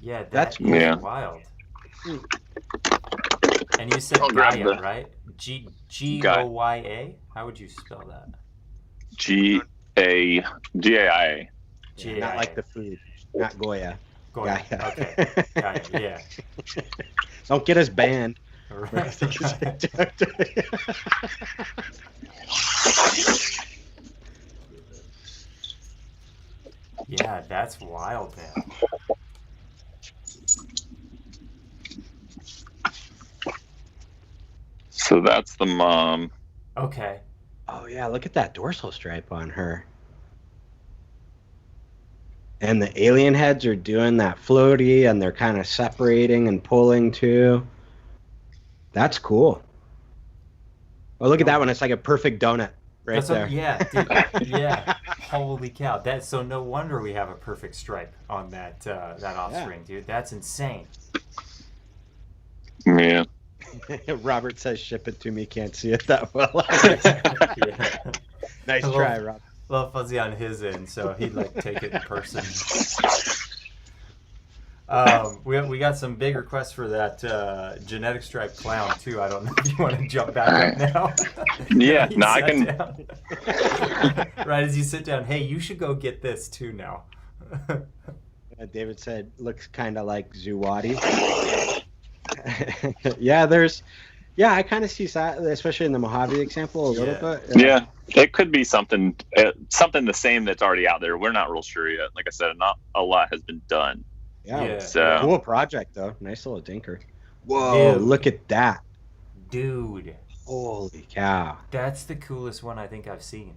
Yeah. That's That is Yeah. wild. And you said I'll grab Gaia, right? Goya. How would you spell that? GAIA. G-A-I-A. Not like the food, not Goya. Goya. Gaia. Okay. Gaia. Yeah. Don't get us banned. Right. Yeah, that's wild, man. So that's the mom. Okay. Oh yeah, look at that dorsal stripe on her. And the alien heads are doing that floaty, and they're kind of separating and pulling too. That's cool. Oh, look at that one. It's like a perfect donut right That's there. yeah, dude, yeah. Holy cow! That's so no wonder we have a perfect stripe on that offspring, dude. That's insane. Yeah. Robert says, "Ship it to me." Can't see it that well. Yeah. Nice A try, little- Rob. A little fuzzy on his end, so he'd like take it in person. We got some big requests for that genetic stripe clown too. I don't know if you want to jump back up now. Yeah, You no, I sat can. down. Right as you sit down, hey, you should go get this too now. David said, "Looks kind of like Zuwadi." Yeah, I kind of see that, especially in the Mojave example, a little bit. Yeah, it could be something the same that's already out there. We're not real sure yet. Like I said, not a lot has been done. Yeah. So Cool project though. Nice little dinker. Whoa, Dude. look at that. Dude, Holy cow. that's the coolest one I think I've seen.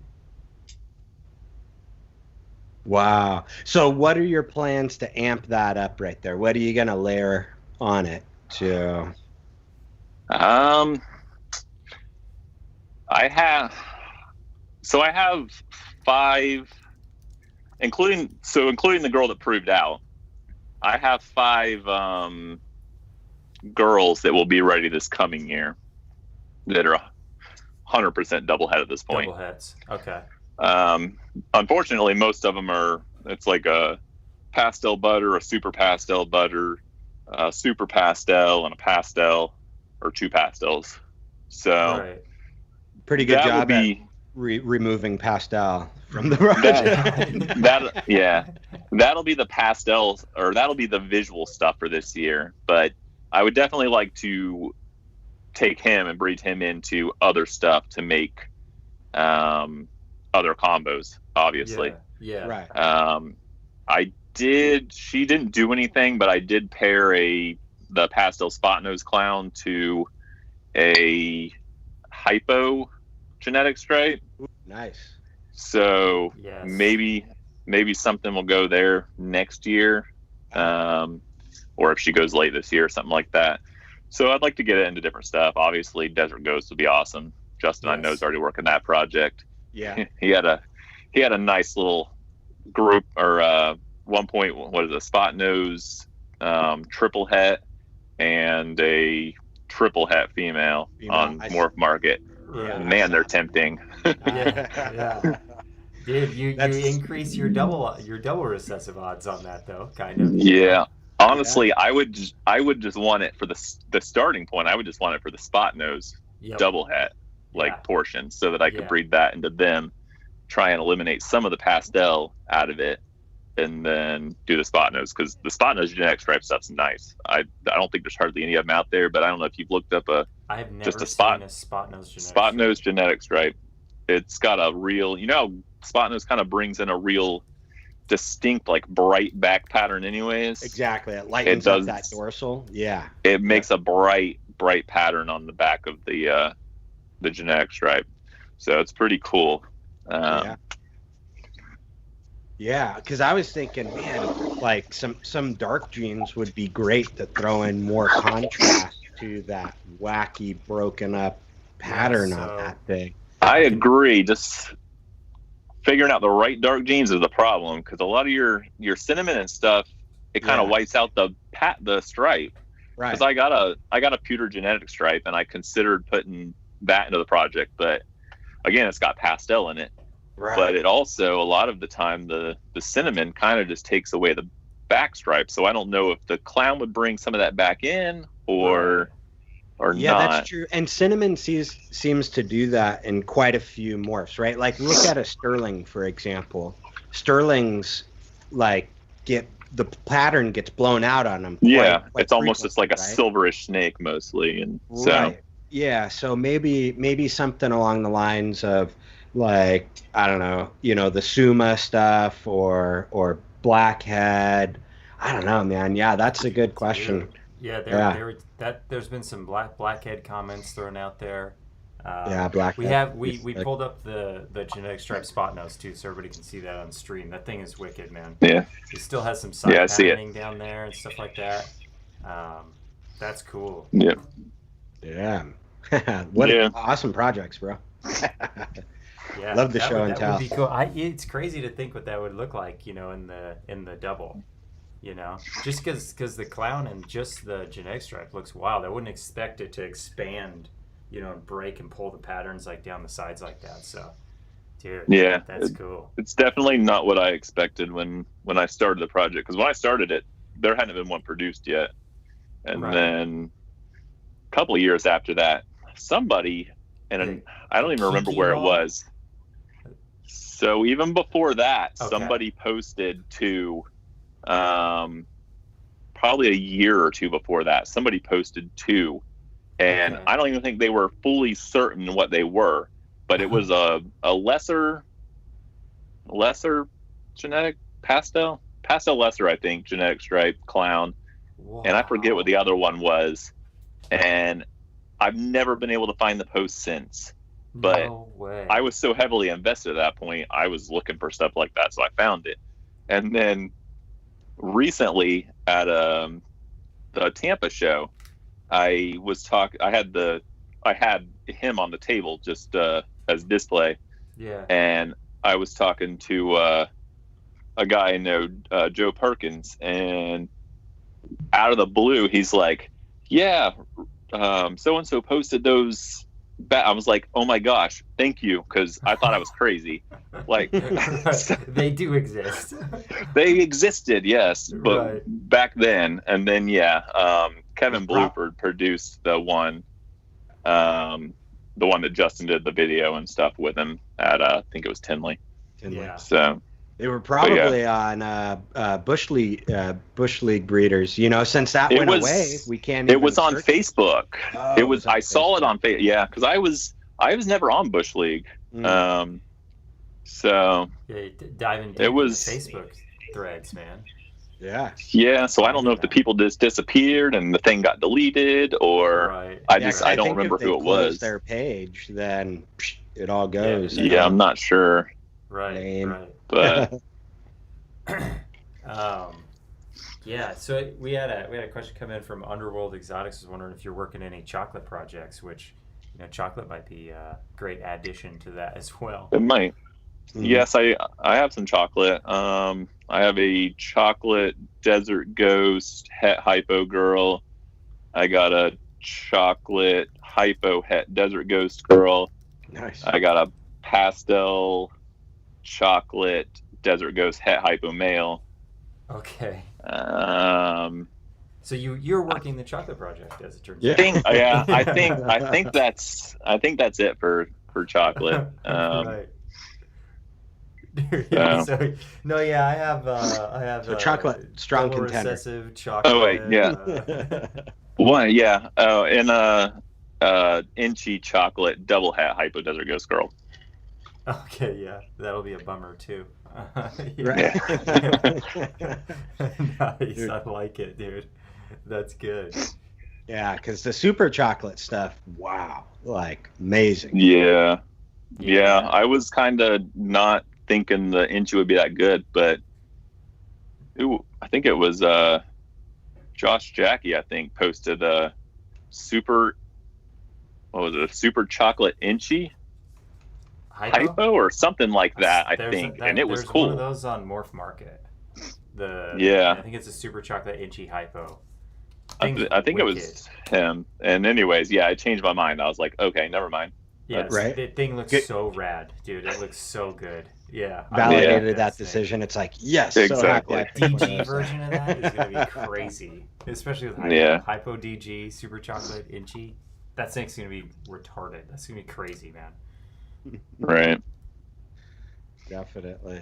Wow. So what are your plans to amp that up right there? What are you going to layer on it to? I have 5, including the girl that proved out. I have 5 girls that will be ready this coming year that are 100% double head at this point. Double heads. Okay. Unfortunately, most of them are It's like a pastel butter, a super pastel butter, a super pastel, and a pastel, or 2 pastels. So Right. Pretty good that job would be, at removing pastel from the project. that'll be the pastels, or that'll be the visual stuff for this year. But I would definitely like to take him and breed him into other stuff to make other combos, obviously. Yeah. Right. She didn't do anything, but I did pair the pastel spot nose clown to a hypo genetic stripe. Nice. So Yes. maybe something will go there next year, or if she goes late this year or something like that. So I'd like to get it into different stuff. Obviously, Desert Ghost would be awesome. Justin, I know, is already working that project. Yeah. He had a nice little group, or spot nose, triple het, and a triple het female on Morph Market. Right. Man, they're tempting. Yeah. Dude, you increase your double recessive odds on that though, kind of. Yeah. Honestly, I would just want it for the starting point. I would just want it for the spot nose double het portion, so that I could breed that into them, try and eliminate some of the pastel out of it, and then do the spot nose, because the spot nose genetic stripe stuff's nice. I don't think there's hardly any of them out there, but I don't know if you've looked up I've never just a seen a spot nose genetic stripe. It's got a real, spot nose kind of brings in a real distinct, like, bright back pattern anyways. Exactly. It lightens up that dorsal. Yeah. It makes a bright pattern on the back of the genetic stripe. So it's pretty cool. Yeah, because I was thinking, man, like some dark genes would be great to throw in more contrast to that wacky, broken up pattern on that thing. I agree. Just figuring out the right dark genes is the problem, because a lot of your cinnamon and stuff, it kind of wipes out the stripe. Right. Because I got a pewter genetic stripe, and I considered putting that into the project, but again, it's got pastel in it. Right. But it also, a lot of the time, the cinnamon kind of just takes away the back stripe. So I don't know if the clown would bring some of that back in, or not. That's true. And cinnamon seems to do that in quite a few morphs, right? Like, look at a Sterling, for example. Sterlings, like, the pattern gets blown out on them. Quite it's almost just like a silverish snake mostly, and so yeah. So maybe something along the lines of, like, I don't know, the Suma stuff or Blackhead. I don't know, man. Yeah, that's a good question. There's been some blackhead comments thrown out there. Blackhead. We pulled up the genetic stripe spot nose too, so everybody can see that on stream. That thing is wicked, man. Yeah. It still has some side patterning down there and stuff like that. That's cool. Yeah. Yeah. What awesome projects, bro. Yeah, love the show and tell. Would be cool. It's crazy to think what that would look like, in the double, just because the clown and just the genetic stripe looks wild. I wouldn't expect it to expand, and break and pull the patterns like down the sides like that. So, dude, that's cool. It's definitely not what I expected when I started the project, because when I started it, there hadn't been one produced yet, and then a couple of years after that, somebody, and I don't even remember where it was. So even before that, somebody posted to, probably a year or two before that, somebody posted two, and I don't even think they were fully certain what they were, but it was a lesser genetic pastel lesser, I think, genetic stripe clown. Wow. And I forget what the other one was, and I've never been able to find the post since. But no way. I was so heavily invested at that point, I was looking for stuff like that, so I found it. And then recently at the Tampa show, I had him on the table just as display. Yeah. And I was talking to a guy I know, Joe Perkins, and out of the blue, he's like, "Yeah, so and so posted those I was like, oh my gosh, thank you, because I thought I was crazy. Like, they do exist. They existed, yes, but Right. back then. And then Kevin Bluford produced the one that Justin did the video and stuff with him at I think it was Tinley. Yeah. So they were probably on Bush League breeders. You know, since that went away, we can't. It even was on search. Facebook. Oh, it was. on I saw it Facebook. on Facebook. Yeah, because I was never on Bush League. So Yeah, diving deep it was into Facebook threads, man. Yeah. Yeah, so I don't know if the people just disappeared and the thing got deleted, or Right. I I don't think remember if they who it close was. their page, then it all goes. Yeah, I'm not sure, Right. Lame. Right. but Yeah, so we had a question come in from Underworld Exotics. Was wondering if you're working any chocolate projects, which chocolate might be a great addition to that as well. it might. Yes, I have some chocolate. I have a chocolate desert ghost het hypo girl. I got a chocolate hypo het desert ghost girl. Nice. I got a pastel chocolate desert ghost het hypo male. Okay. So you're working the chocolate project, as it turns Yeah. out. I think that's it for chocolate. Right. Yeah, so I have So chocolate, strong double contender. recessive chocolate. Oh wait, yeah. One, yeah. Oh, and inchy chocolate double hat hypo desert ghost girl. Okay, yeah, that'll be a bummer too. Right. Nice, I like it, dude. That's good. Yeah, because the super chocolate stuff, wow, like amazing. Yeah. I was kind of not thinking the inchy would be that good, but I think it was Josh Jackie, I think, posted a super chocolate inchy hypo or something like that, I think. And it was there's cool. One of those on Morph Market. Yeah. I think it's a super chocolate inchy hypo. I think it was him. And anyways, I changed my mind. I was like, okay, never mind. Yeah, Right. The thing looks so rad, dude. It looks so good. Yeah. Validated that decision. It's like, yes, exactly. So DG version of that is going to be crazy, especially with hypo DG, super chocolate, inchy. That thing's going to be retarded. That's going to be crazy, man. Right. Definitely.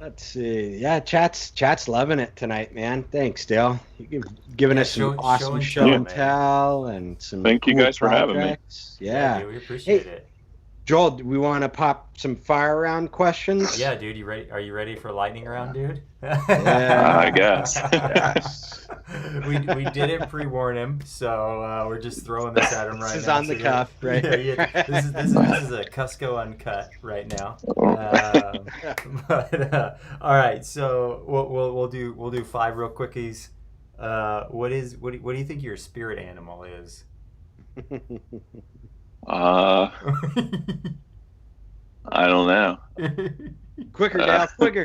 Let's see. Yeah, chat's loving it tonight, man. Thanks, Dale. You've given us some awesome show and tell and some. Thank you cool guys for having me. Yeah, dude, we appreciate it. Joel, do we want to pop some fire round questions? Yeah, dude, you ready? Are you ready for lightning round, dude? Yeah. I guess. Yes. we didn't pre-warn him, so we're just throwing this at him right now. This is on the cuff, right? Yeah. This is a Cusco uncut right now. All right, so we'll do 5 real quickies. What do you think your spirit animal is? I don't know. Quicker, Dale, quicker.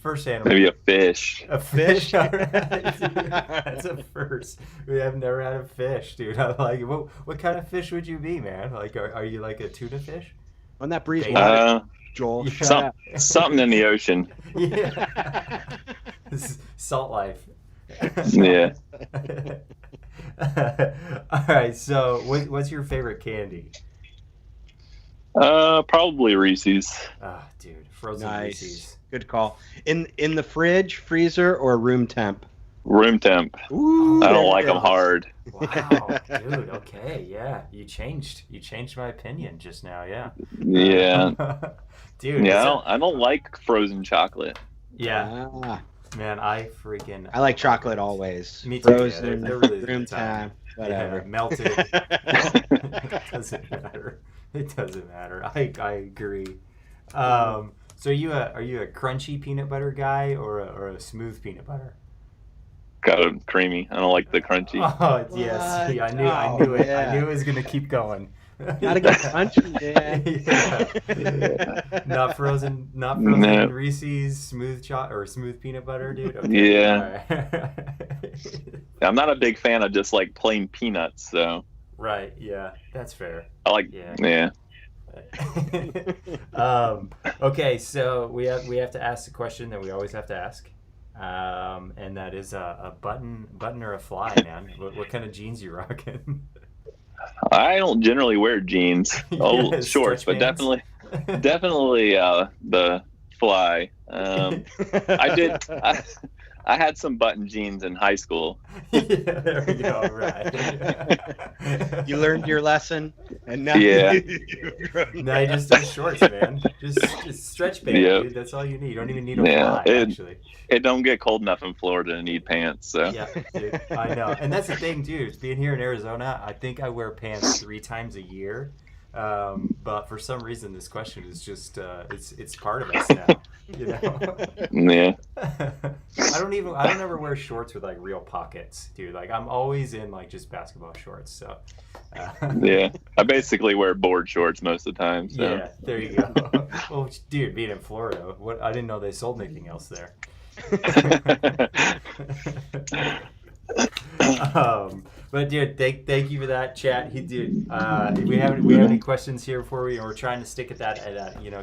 First animal. Maybe a fish. A fish? All right. That's a first. We have never had a fish, dude. I'm like, what kind of fish would you be, man? Like, are you like a tuna fish? On that breeze water, Joel. Yeah. Something in the ocean. Yeah. This is salt life. Yeah. All right. So, what's your favorite candy? Probably Reese's. Ah, dude, frozen Nice. Reese's. Good call. In the fridge, freezer, or room temp? Room temp. Ooh, I don't like them hard. Wow, dude. Okay, yeah. You changed my opinion just now. Yeah. Yeah. Dude. Yeah, I don't like frozen chocolate. Yeah. Ah, Man, I like chocolate always. Me too. Frozen, They're really room good time. time, whatever. Yeah, melted. It doesn't matter. It doesn't matter. I agree. So are you a crunchy peanut butter guy or a smooth peanut butter? Got a creamy. I don't like the crunchy. Oh yes, see, I knew it. Yeah. I knew it was gonna keep going. Gotta go punching, Dan. Not frozen No. Reese's smooth peanut butter, dude. Okay. Yeah. Right. I'm not a big fan of just like plain peanuts, so Right. Yeah, that's fair. I like. Yeah. Okay, so we have to ask the question that we always have to ask, and that is a button or a fly, man. What kind of jeans you rocking? I don't generally wear jeans. Yeah, Shorts, but stretch pants. definitely the fly. I did. I had some button jeans in high school. Yeah, there we go. Right. You learned your lesson, and now Yeah. Now you just do shorts, man. Just stretch pants, Yep. dude. That's all you need. You don't even need a fly, actually. It don't get cold enough in Florida to need pants. So. Yeah, dude, I know. And that's the thing, too. Being here in Arizona, I think I wear pants 3 times a year. But for some reason, this question is just it's part of us now. You know? Yeah. I don't ever wear shorts with like real pockets, dude. Like I'm always in like just basketball shorts. So. Yeah, I basically wear board shorts most of the time. So. Yeah, there you go. Well, dude, being in Florida, I didn't know they sold anything else there. But dude, thank you for that chat. Dude, we have any questions here before we're trying to stick at that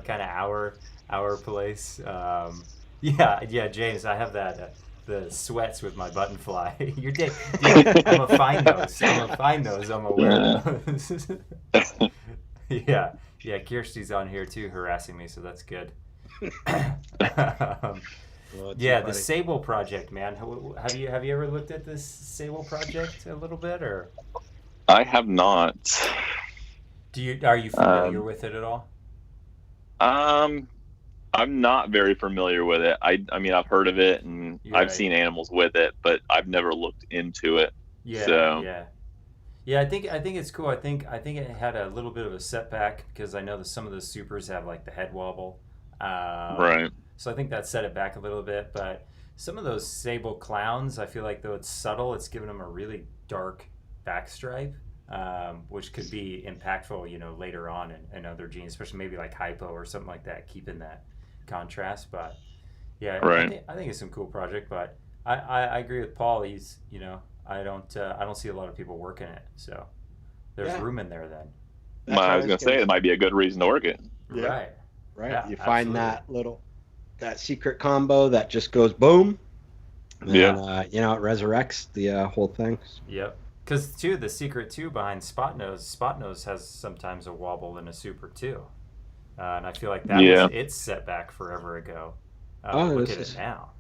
kind of hour place. Yeah, James, I have that the sweats with my button fly. You're dead. Dude, I'm gonna find those. I'm gonna wear those. Yeah, Kirsty's on here too, harassing me, so that's good. Yeah, the Sable project, man. Have you ever looked at this Sable project a little bit, or? I have not. Are you familiar with it at all? I'm not very familiar with it. I mean, I've heard of it and I've seen animals with it, but I've never looked into it. Yeah, so. Yeah. I think it's cool. I think it had a little bit of a setback because I know that some of the supers have like the head wobble. Right. So I think that set it back a little bit, but some of those sable clowns, I feel like though it's subtle, it's giving them a really dark back stripe, which could be impactful, later on in other genes, especially maybe like hypo or something like that, keeping that contrast. But yeah, right. I think it's some cool project, but I agree with Paul. He's, I don't see a lot of people working it, so there's room in there then. Well, I was gonna say it might be a good reason to work it. Yeah. Right. Yeah, you find that secret combo that just goes boom. And, it resurrects the whole thing. Yep. Because the secret too behind Spot Nose has sometimes a wobble in a super too, and I feel like that was its setback forever ago. Look at it now.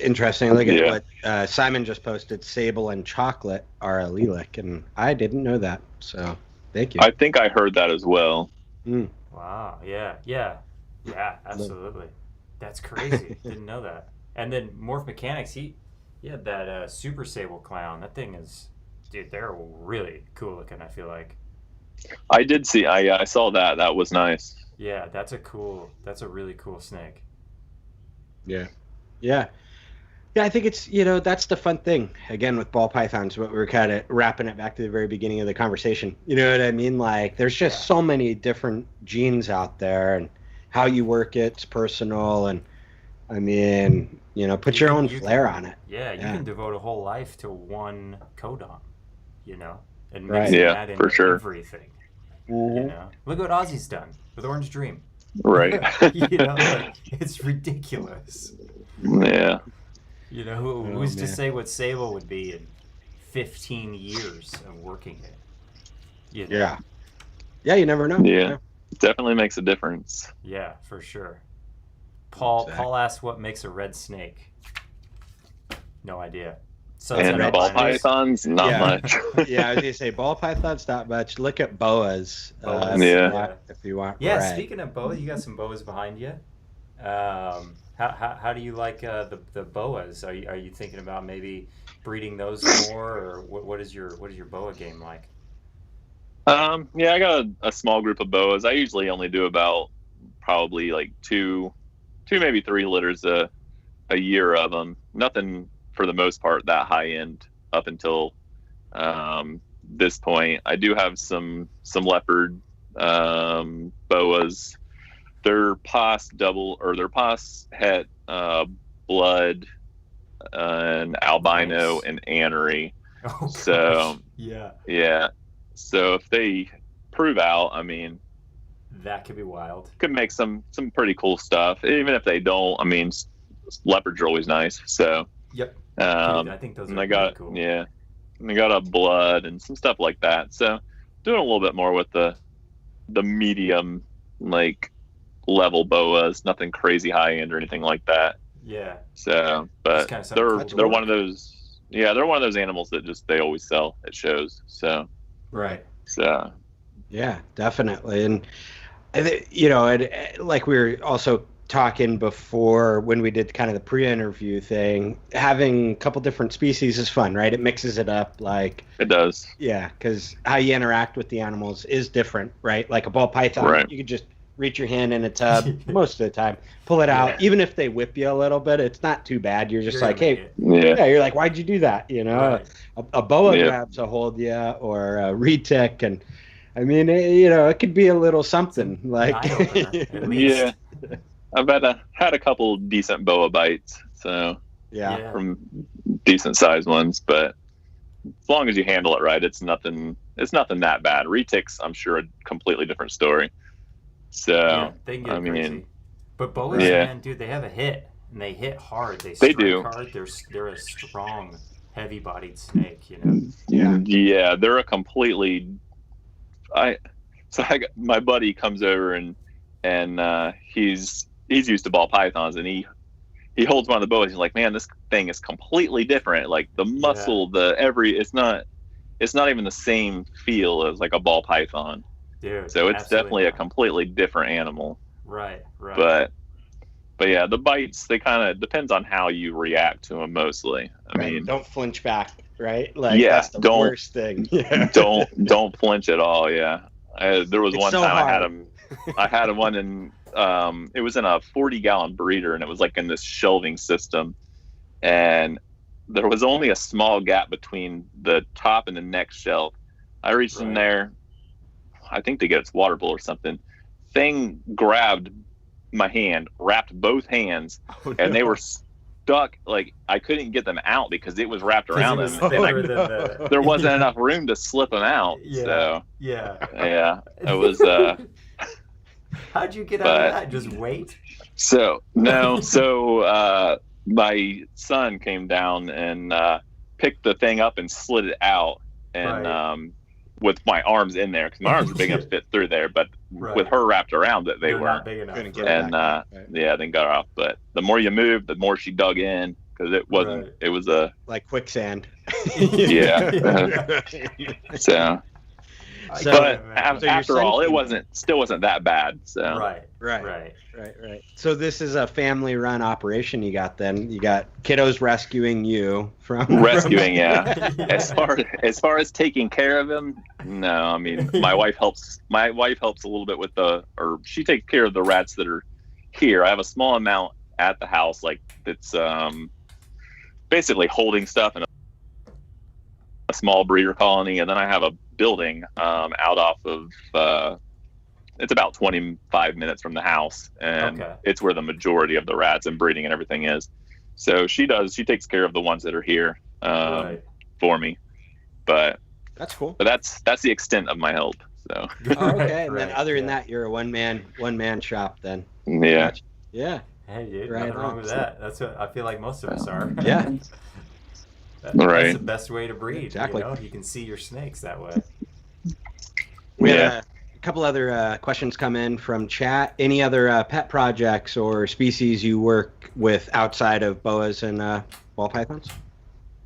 Interesting. Look at what Simon just posted. Sable and chocolate are allelic, and I didn't know that. So thank you. I think I heard that as well. Mm. Wow. Yeah. Absolutely. That's crazy. Didn't know that. And then Morph Mechanics, he had that Super Sable clown. That thing is, dude, they're really cool looking, I feel like. I did see. I saw that. That was nice. Yeah, that's a really cool snake. Yeah. I think it's, that's the fun thing, again, with ball pythons, what we were kind of wrapping it back to the very beginning of the conversation. You know what I mean? Like, there's just so many different genes out there, and how you work it's personal, and, I mean, put your own flair on it. Yeah, you can devote a whole life to one codon, and right. mixing that into for sure. everything. Mm-hmm. Look what Ozzy's done with Orange Dream. Right. It's ridiculous. Yeah. Who's to say what Sable would be in 15 years of working it? Yeah, you never know. Yeah. It definitely makes a difference. Yeah, for sure. Paul asked what makes a red snake. No idea. And ball pythons, not much. Yeah, I was gonna say ball pythons, not much. Look at boas. If you want. Yeah, red. Speaking of boas, you got some boas behind you. How do you like the boas? Are you thinking about maybe breeding those more, or what is your boa game like? Yeah, I got a small group of boas. I usually only do about probably like two, maybe 3 litters a year of them. Nothing for the most part that high end up until this point. I do have some leopard boas. Their pos het blood and albino and anery. Oh, so gosh. yeah. So if they prove out, I mean, that could be wild. Could make some pretty cool stuff. Even if they don't, I mean, leopards are always nice. So yep. Dude, I think those are really cool. Yeah, and they got a blood and some stuff like that. So doing a little bit more with the medium like level boas, nothing crazy high end or anything like that. Yeah. So, but they're cool. one of those. Yeah, they're one of those animals that they always sell at shows. So. Right. So. Yeah, definitely, and you know, like we were also talking before when we did kind of the pre-interview thing, having a couple different species is fun, right? It mixes it up, like it does. Yeah, because how you interact with the animals is different, right? Like a ball python, right. You could just reach your hand in a tub most of the time, pull it out. Even if they whip you a little bit, it's not too bad. You're just like, hey, you're like, why'd you do that? You know, a boa grabs a hold you, or a retic, and I mean, you know, it could be a little something like. Yeah, I've had a couple decent boa bites, so from decent sized ones, but as long as you handle it right, it's nothing that bad. Retics, I'm sure, a completely different story. So they can get crazy. But boas, man, dude, they have a hit, and they hit hard. They strike hard. They're a strong, heavy-bodied snake, you know. Yeah, they're a completely. My buddy comes over and he's used to ball pythons, and he holds one of the boas. He's like, man, this thing is completely different. Like the muscle, it's not even the same feel as like a ball python. Dude, so it's definitely a completely different animal. Right. But yeah, the bites, they kind of depends on how you react to them mostly. I mean, don't flinch back, right? Like that's the worst thing. Yeah. Don't flinch at all. Yeah. There was one time hard. I had one in it was in a 40-gallon breeder, and it was like in this shelving system, and there was only a small gap between the top and the next shelf. I reached in there, I think to get its water bowl or something. Thing grabbed my hand, wrapped both hands, and they were stuck. Like I couldn't get them out because it was wrapped around them. There wasn't enough room to slip them out. So it was. How'd you get out of that? Just wait? So no. So my son came down and picked the thing up and slid it out, and with my arms in there, because my arms were big enough to fit through there, but with her wrapped around it, they weren't big enough. And then got her off. But the more you moved, the more she dug in, because it wasn't. It was a like quicksand. So. But after all, it still wasn't that bad. So right. So this is a family-run operation you got then. You got kiddos rescuing you from rescuing. As far as taking care of them, no. I mean, my wife helps a little bit with she takes care of the rats that are here. I have a small amount at the house, like it's basically holding stuff in a small breeder colony, and then I have a building out off of it's about 25 minutes from the house, and it's where the majority of the rats and breeding and everything is. So she takes care of the ones that are here for me, but that's cool. But that's the extent of my help. So okay. And then other than that, you're a one man shop then. Yeah. Hey dude, nothing wrong with that. That's what I feel like most of us are. That's the best way to breed. Exactly. You know? You can see your snakes that way. We had a couple other questions come in from chat. Any other pet projects or species you work with outside of boas and ball pythons?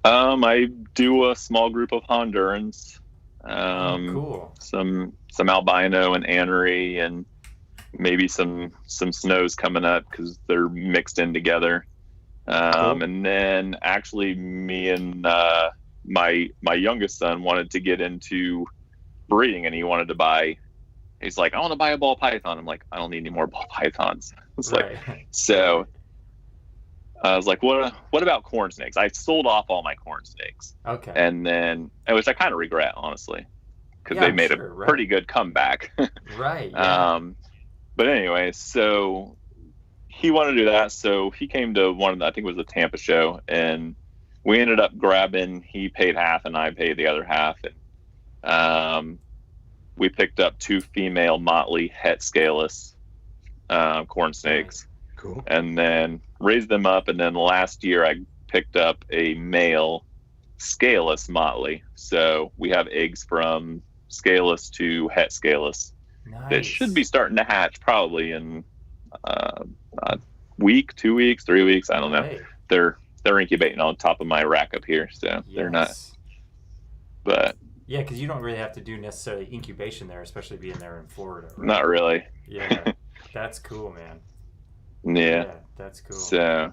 I do a small group of Hondurans. Cool. Some albino and anery, and maybe some snows coming up because they're mixed in together. Cool. And then actually me and my youngest son wanted to get into breeding, and he's like, I want to buy a ball python. I'm like, I don't need any more ball pythons. It's like, so I was like, what about corn snakes? I sold off all my corn snakes. Okay. And then, which I kind of regret, honestly, because Yeah, they I'm made sure, a right. pretty good comeback. Right. Yeah. But anyway, so he wanted to do that. So he came to one of the, I think it was the Tampa show, and we ended up grabbing, he paid half and I paid the other half. And we picked up 2 female motley het scaleless corn snakes. Cool. And then raised them up. And then last year I picked up a male scaleless motley. So we have eggs from scaleless to het scaleless. Nice. That should be starting to hatch probably in a week, 2 weeks, 3 weeks. I don't know. Hey. They're incubating on top of my rack up here, so they're not. But yeah, because you don't really have to do necessarily incubation there, especially being there in Florida. Right? not really. Yeah, that's cool, man. Yeah, that's cool. So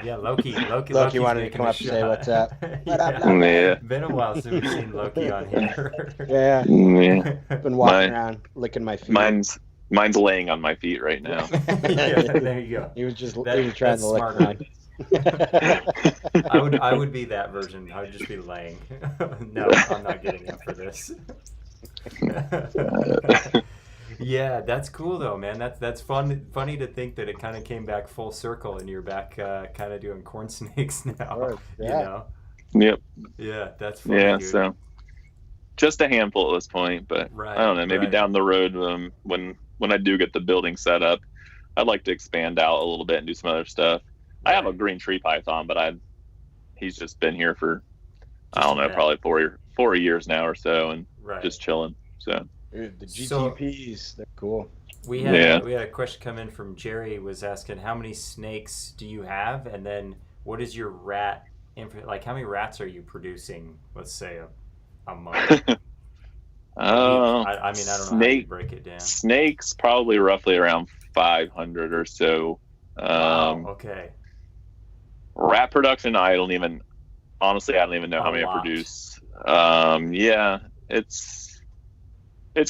yeah, Loki Loki wanted to come up and say what's up. yeah. Been a while since we've seen Loki on here. Yeah. Been walking around licking my feet. Mine's laying on my feet right now. Yeah, there you go. He was trying to lick mine. I would be that version. I would just be laying. No, I'm not getting up for this. Yeah, that's cool though, man. That's funny to think that it kind of came back full circle and you're back kind of doing corn snakes now. Yeah. You know. Yep. Yeah, that's funny. Yeah, dude. so just a handful at this point, but Right, I don't know. Maybe right. down the road, when I do get the building set up, I'd like to expand out a little bit and do some other stuff. I have a green tree python, but he's just been here for I don't know, probably 4 years now or so, and just chilling. So dude, the GTPs, they're cool. We had a question come in from Jerry, was asking how many snakes do you have, and then what is your rat like how many rats are you producing? Let's say a month. I mean, I don't know how to break it down. Snakes probably roughly around 500 or so. Wow, okay. Rat production, I don't even know how many I produce. Yeah, it's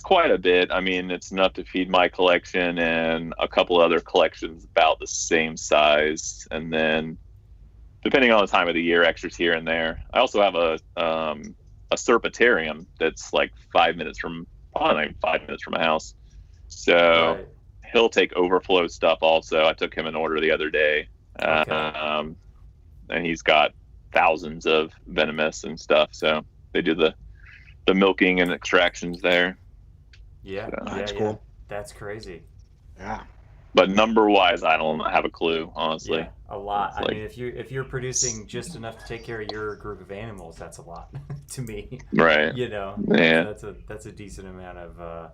quite a bit. I mean, it's enough to feed my collection and a couple other collections about the same size, and then depending on the time of the year, extras here and there. I also have a serpentarium that's like 5 minutes from my house, so he'll take overflow stuff also. I took him an order the other day. And he's got thousands of venomous and stuff, so they do the milking and extractions there. Yeah, so, that's cool. That's crazy. Yeah. But number wise, I don't have a clue, honestly. Yeah, a lot. I mean, if you're producing just enough to take care of your group of animals, that's a lot to me. Right. You know. Yeah. That's a decent amount of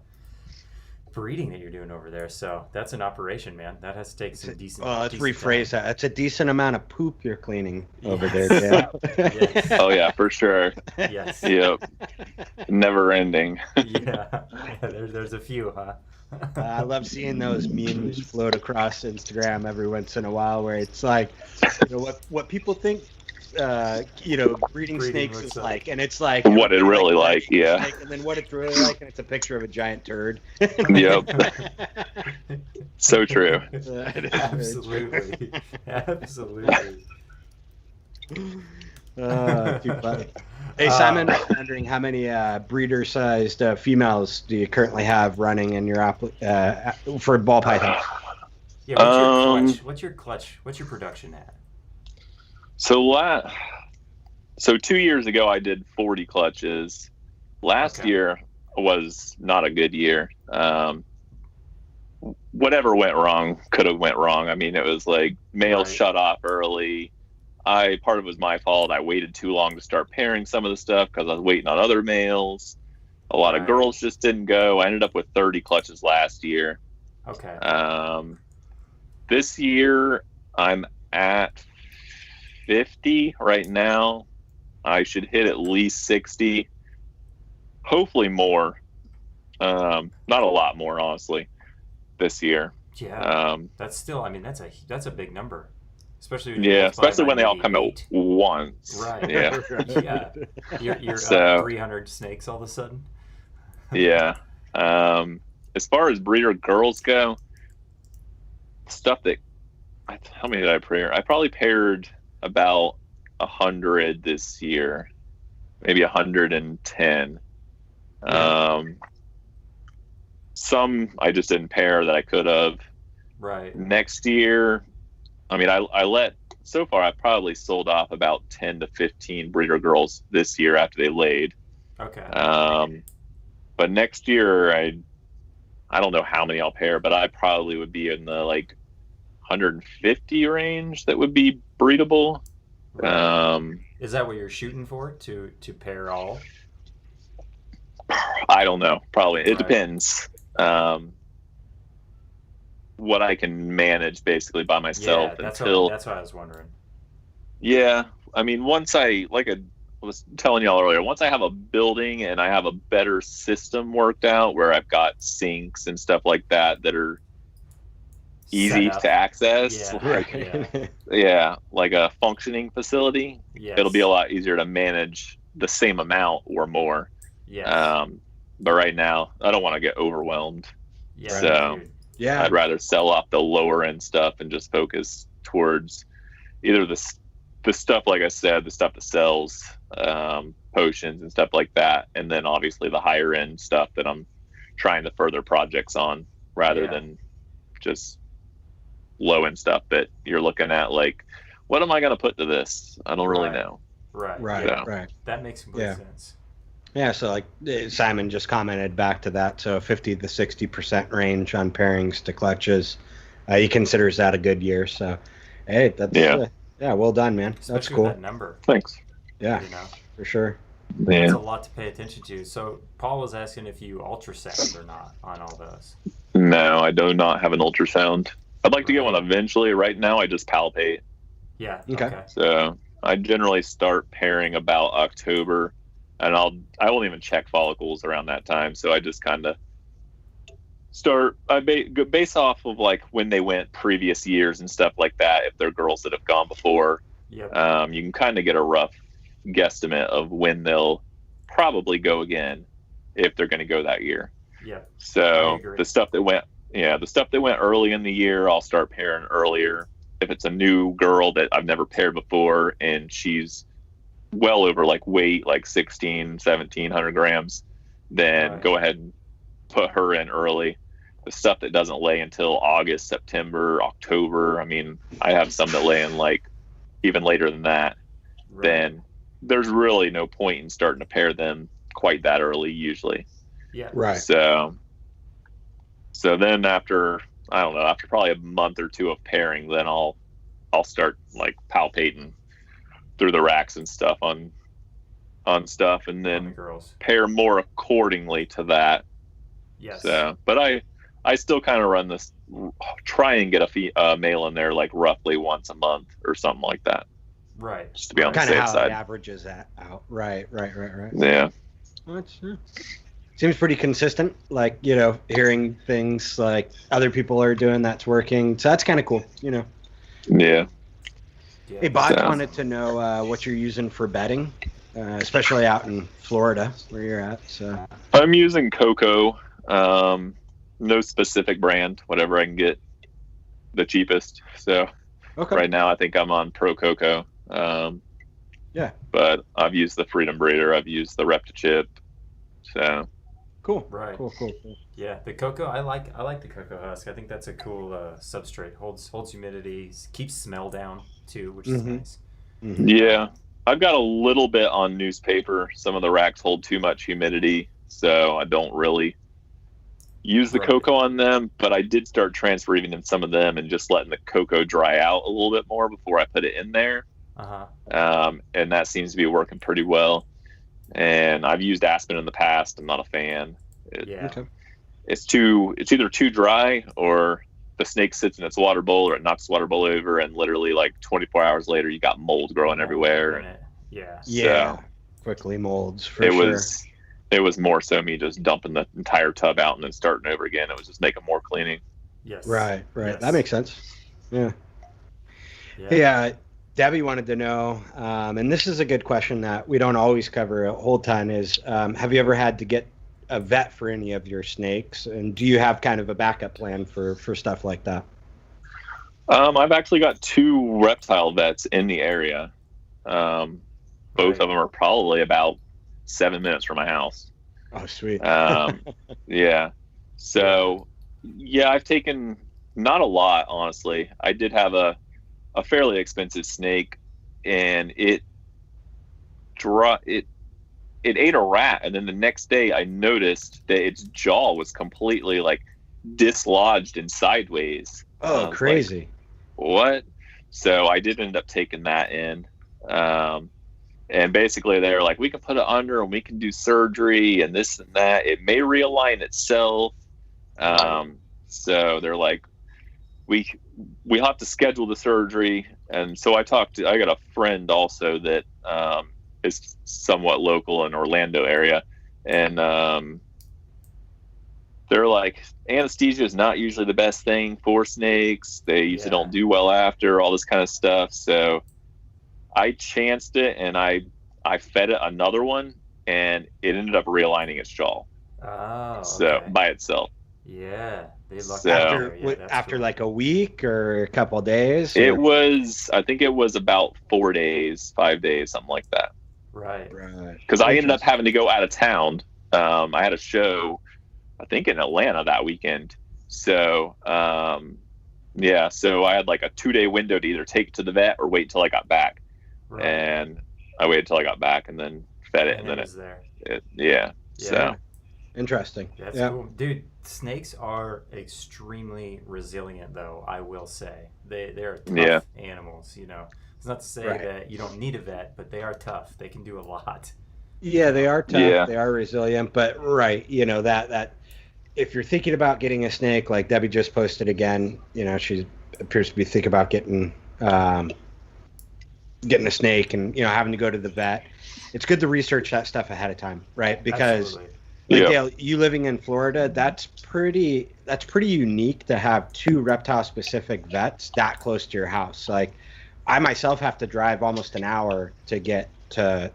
breeding that you're doing over there. So that's an operation, man. That has to take some decent. Well, let's decent rephrase time. that. That's a decent amount of poop you're cleaning over there, Dan. Yes. Oh yeah, for sure. Yes. Yep. Never ending. Yeah. There's a few, huh? I love seeing those memes float across Instagram every once in a while, where it's like, what people think, breeding snakes is like, and it's like what it really like, yeah. Snake, and then what it's really like, and it's a picture of a giant turd. Yep. So true. Absolutely. Absolutely. Too funny. Hey Simon, I'm wondering how many breeder-sized females do you currently have running in your for ball pythons? Yeah, what's your clutch? What's your production at? So 2 years ago I did 40 clutches. Last year was not a good year. Whatever went wrong could have went wrong. I mean, it was like males shut off early. Part of it was my fault. I waited too long to start pairing some of the stuff because I was waiting on other males. A lot of girls just didn't go. I ended up with 30 clutches last year. Okay. This year I'm at 50 right now. I should hit at least 60, hopefully more. Not a lot more, honestly, this year. Yeah. That's still, I mean, that's a big number. Especially when they all come out once. Right. Yeah. Yeah. You're up 300 snakes all of a sudden. Yeah. As far as breeder girls go, stuff that how many did I pair? I probably paired about 100 this year, maybe 110. Some I just didn't pair that I could have. Right. Next year, I mean, so far I've probably sold off about 10 to 15 breeder girls this year after they laid. Okay. But next year, I don't know how many I'll pair, but I probably would be in the like 150 range that would be breedable. Right. Is that what you're shooting for, to pair all? I don't know. Probably. It depends. What I can manage basically by myself that's until. That's what I was wondering. Yeah. I mean, once I was telling y'all earlier, once I have a building and I have a better system worked out where I've got sinks and stuff like that are easy to access, like a functioning facility, it'll be a lot easier to manage the same amount or more. But right now I don't want to get overwhelmed. I'd rather sell off the lower end stuff and just focus towards either the stuff, like I said, the stuff that sells, potions and stuff like that, and then obviously the higher end stuff that I'm trying to further projects on, rather than just low end stuff that you're looking at like, what am I going to put to this? I don't really know. Right. That makes complete sense. Yeah, so like Simon just commented back to that, so 50 to 60% range on pairings to clutches. He considers that a good year, so hey, that's well done, man. Especially that's cool. With that number. Thanks. Yeah, for sure. That's a lot to pay attention to. So Paul was asking if you ultrasound or not on all those. No, I do not have an ultrasound. I'd like to get one eventually. Right now, I just palpate. Yeah. Okay. So I generally start pairing about October, and I won't even check follicles around that time. So I just kind of start. Based off of like when they went previous years and stuff like that. If they're girls that have gone before, you can kind of get a rough guesstimate of when they'll probably go again, if they're going to go that year. So the stuff that went early in the year, I'll start pairing earlier. If it's a new girl that I've never paired before and she's well over like weight, like 1700 grams, then go ahead and put her in early. The stuff that doesn't lay until August, September, October, I mean, I have some that lay in like even later than that, then there's really no point in starting to pair them quite that early usually. So then after probably a month or two of pairing, then I'll start like palpating through the racks and stuff on stuff, and then pair more accordingly to that. So, but I still kind of run this, try and get a male in there like roughly once a month or something like that. Just to be on the safe side. It averages that out. Right. Yeah. Seems pretty consistent, like, hearing things like other people are doing that's working. So that's kind of cool, Yeah. Hey, Bob wanted to know what you're using for bedding, especially out in Florida where you're at. So I'm using Coco, no specific brand, whatever I can get the cheapest. So right now I think I'm on Pro Coco. But I've used the Freedom Breeder, I've used the Reptile. So cool. Cool. Yeah, the cocoa, I like the cocoa husk. I think that's a cool substrate. Holds humidity, keeps smell down too, which is nice. Yeah, I've got a little bit on newspaper. Some of the racks hold too much humidity, so I don't really use the cocoa on them, but I did start transferring in some of them and just letting the cocoa dry out a little bit more before I put it in there. And that seems to be working pretty well. And I've used Aspen in the past. I'm not a fan. It's either too dry, or the snake sits in its water bowl, or it knocks the water bowl over, and literally like 24 hours later you got mold growing everywhere. So quickly molds for sure. It was more so me just dumping the entire tub out and then starting over again. It was just making more cleaning. Right. That makes sense. Hey, Debbie wanted to know, and this is a good question that we don't always cover a whole ton, is have you ever had to get a vet for any of your snakes? And do you have kind of a backup plan for stuff like that? I've actually got 2 reptile vets in the area. Both of them are probably about 7 minutes from my house. Oh, sweet. Yeah. So, yeah, I've taken not a lot, honestly. I did have a fairly expensive snake, and it ate a rat, and then the next day I noticed that its jaw was completely like dislodged and sideways. Oh, crazy. Like, what? So I did end up taking that in. And basically they were like, we can put it under and we can do surgery and this and that. It may realign itself. So they're like, we'll have to schedule the surgery. And so I got a friend also that is somewhat local in Orlando area. And they're like, anesthesia is not usually the best thing for snakes. They usually don't do well after, all this kind of stuff. So I chanced it, and I fed it another one, and it ended up realigning its jaw. Oh, so by itself. Yeah, they lucked So, after like a week or a couple of days. I think it was about 4 days, 5 days, something like that. Right. Because I ended up having to go out of town. I had a show, I think in Atlanta that weekend. So, so I had like a 2-day window to either take it to the vet or wait till I got back. Right. And I waited till I got back and then fed it, and then it was there. So interesting. That's cool, dude. Snakes are extremely resilient, though. I will say they're tough animals. You know, it's not to say that you don't need a vet, but they are tough. They can do a lot. Yeah, they are tough. Yeah. They are resilient, but you know that if you're thinking about getting a snake, like Debbie just posted again, you know, she appears to be thinking about getting a snake, and having to go to the vet. It's good to research that stuff ahead of time, right? Because Dale, you living in Florida, that's pretty unique to have 2 reptile specific vets that close to your house. Like I myself have to drive almost an hour to get to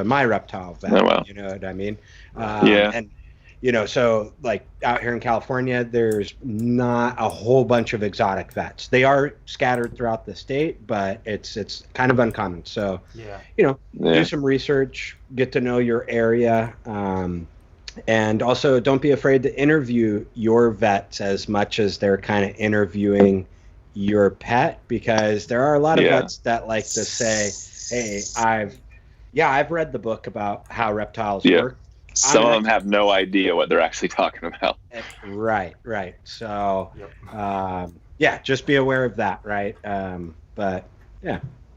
my reptile vet. Oh, wow. You know what I mean? And so like out here in California, there's not a whole bunch of exotic vets. They are scattered throughout the state, but it's kind of uncommon. So do some research, get to know your area, and also don't be afraid to interview your vets as much as they're kind of interviewing your pet, because there are a lot of vets that like to say, hey, I've read the book about how reptiles work. Some of them have no idea what they're actually talking about. Right. So, just be aware of that, right? But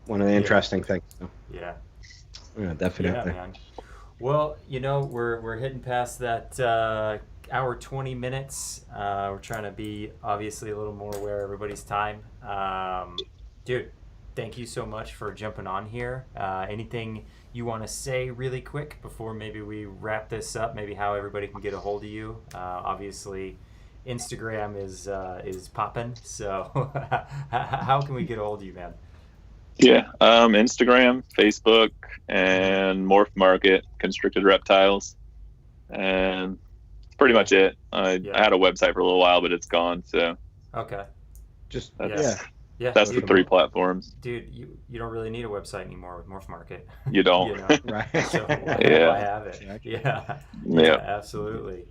one of the interesting things. So. Yeah, definitely. Yeah, man. Well, we're hitting past that hour 20 minutes. We're trying to be obviously a little more aware of everybody's time. Dude, thank you so much for jumping on here. Anything you want to say really quick before maybe we wrap this up? Maybe how everybody can get a hold of you. Obviously, Instagram is popping. So how can we get a hold of you, man? Yeah, Instagram, Facebook, and Morph Market, Constricted Reptiles, and that's pretty much it. I had a website for a little while, but it's gone. So just that's the 3 platforms. Dude, you don't really need a website anymore with Morph Market. You don't. Right. So why have it? Yeah, absolutely.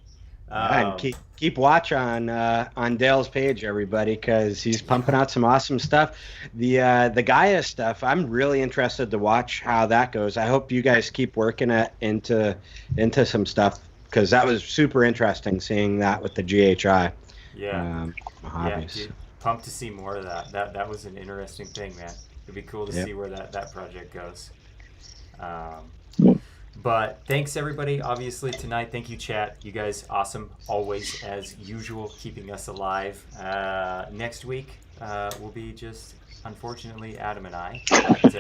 And keep watch on Dale's page, everybody, because he's pumping out some awesome stuff. The Gaia stuff, I'm really interested to watch how that goes. I hope you guys keep working into some stuff, because that was super interesting seeing that with the GHI. Dude, pumped to see more of that. That was an interesting thing, man. It'd be cool to see where that project goes. But thanks everybody, obviously tonight. Thank you, chat. You guys awesome, always as usual, keeping us alive. Next week will be just, unfortunately, Adam and I. But,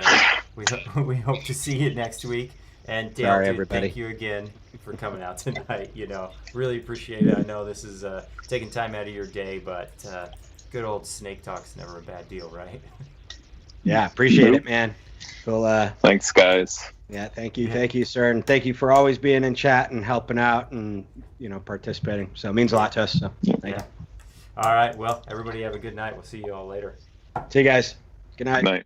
we hope to see you next week. And Dale, everybody. Thank you again for coming out tonight. Really appreciate it. I know this is taking time out of your day, but good old snake talk's never a bad deal, right? Yeah, appreciate it, man. Well, thanks, guys. Yeah, thank you, sir, and thank you for always being in chat and helping out and participating. So it means a lot to us. So thank you. All right, well, everybody have a good night. We'll see you all later. See you guys. Good night. Night.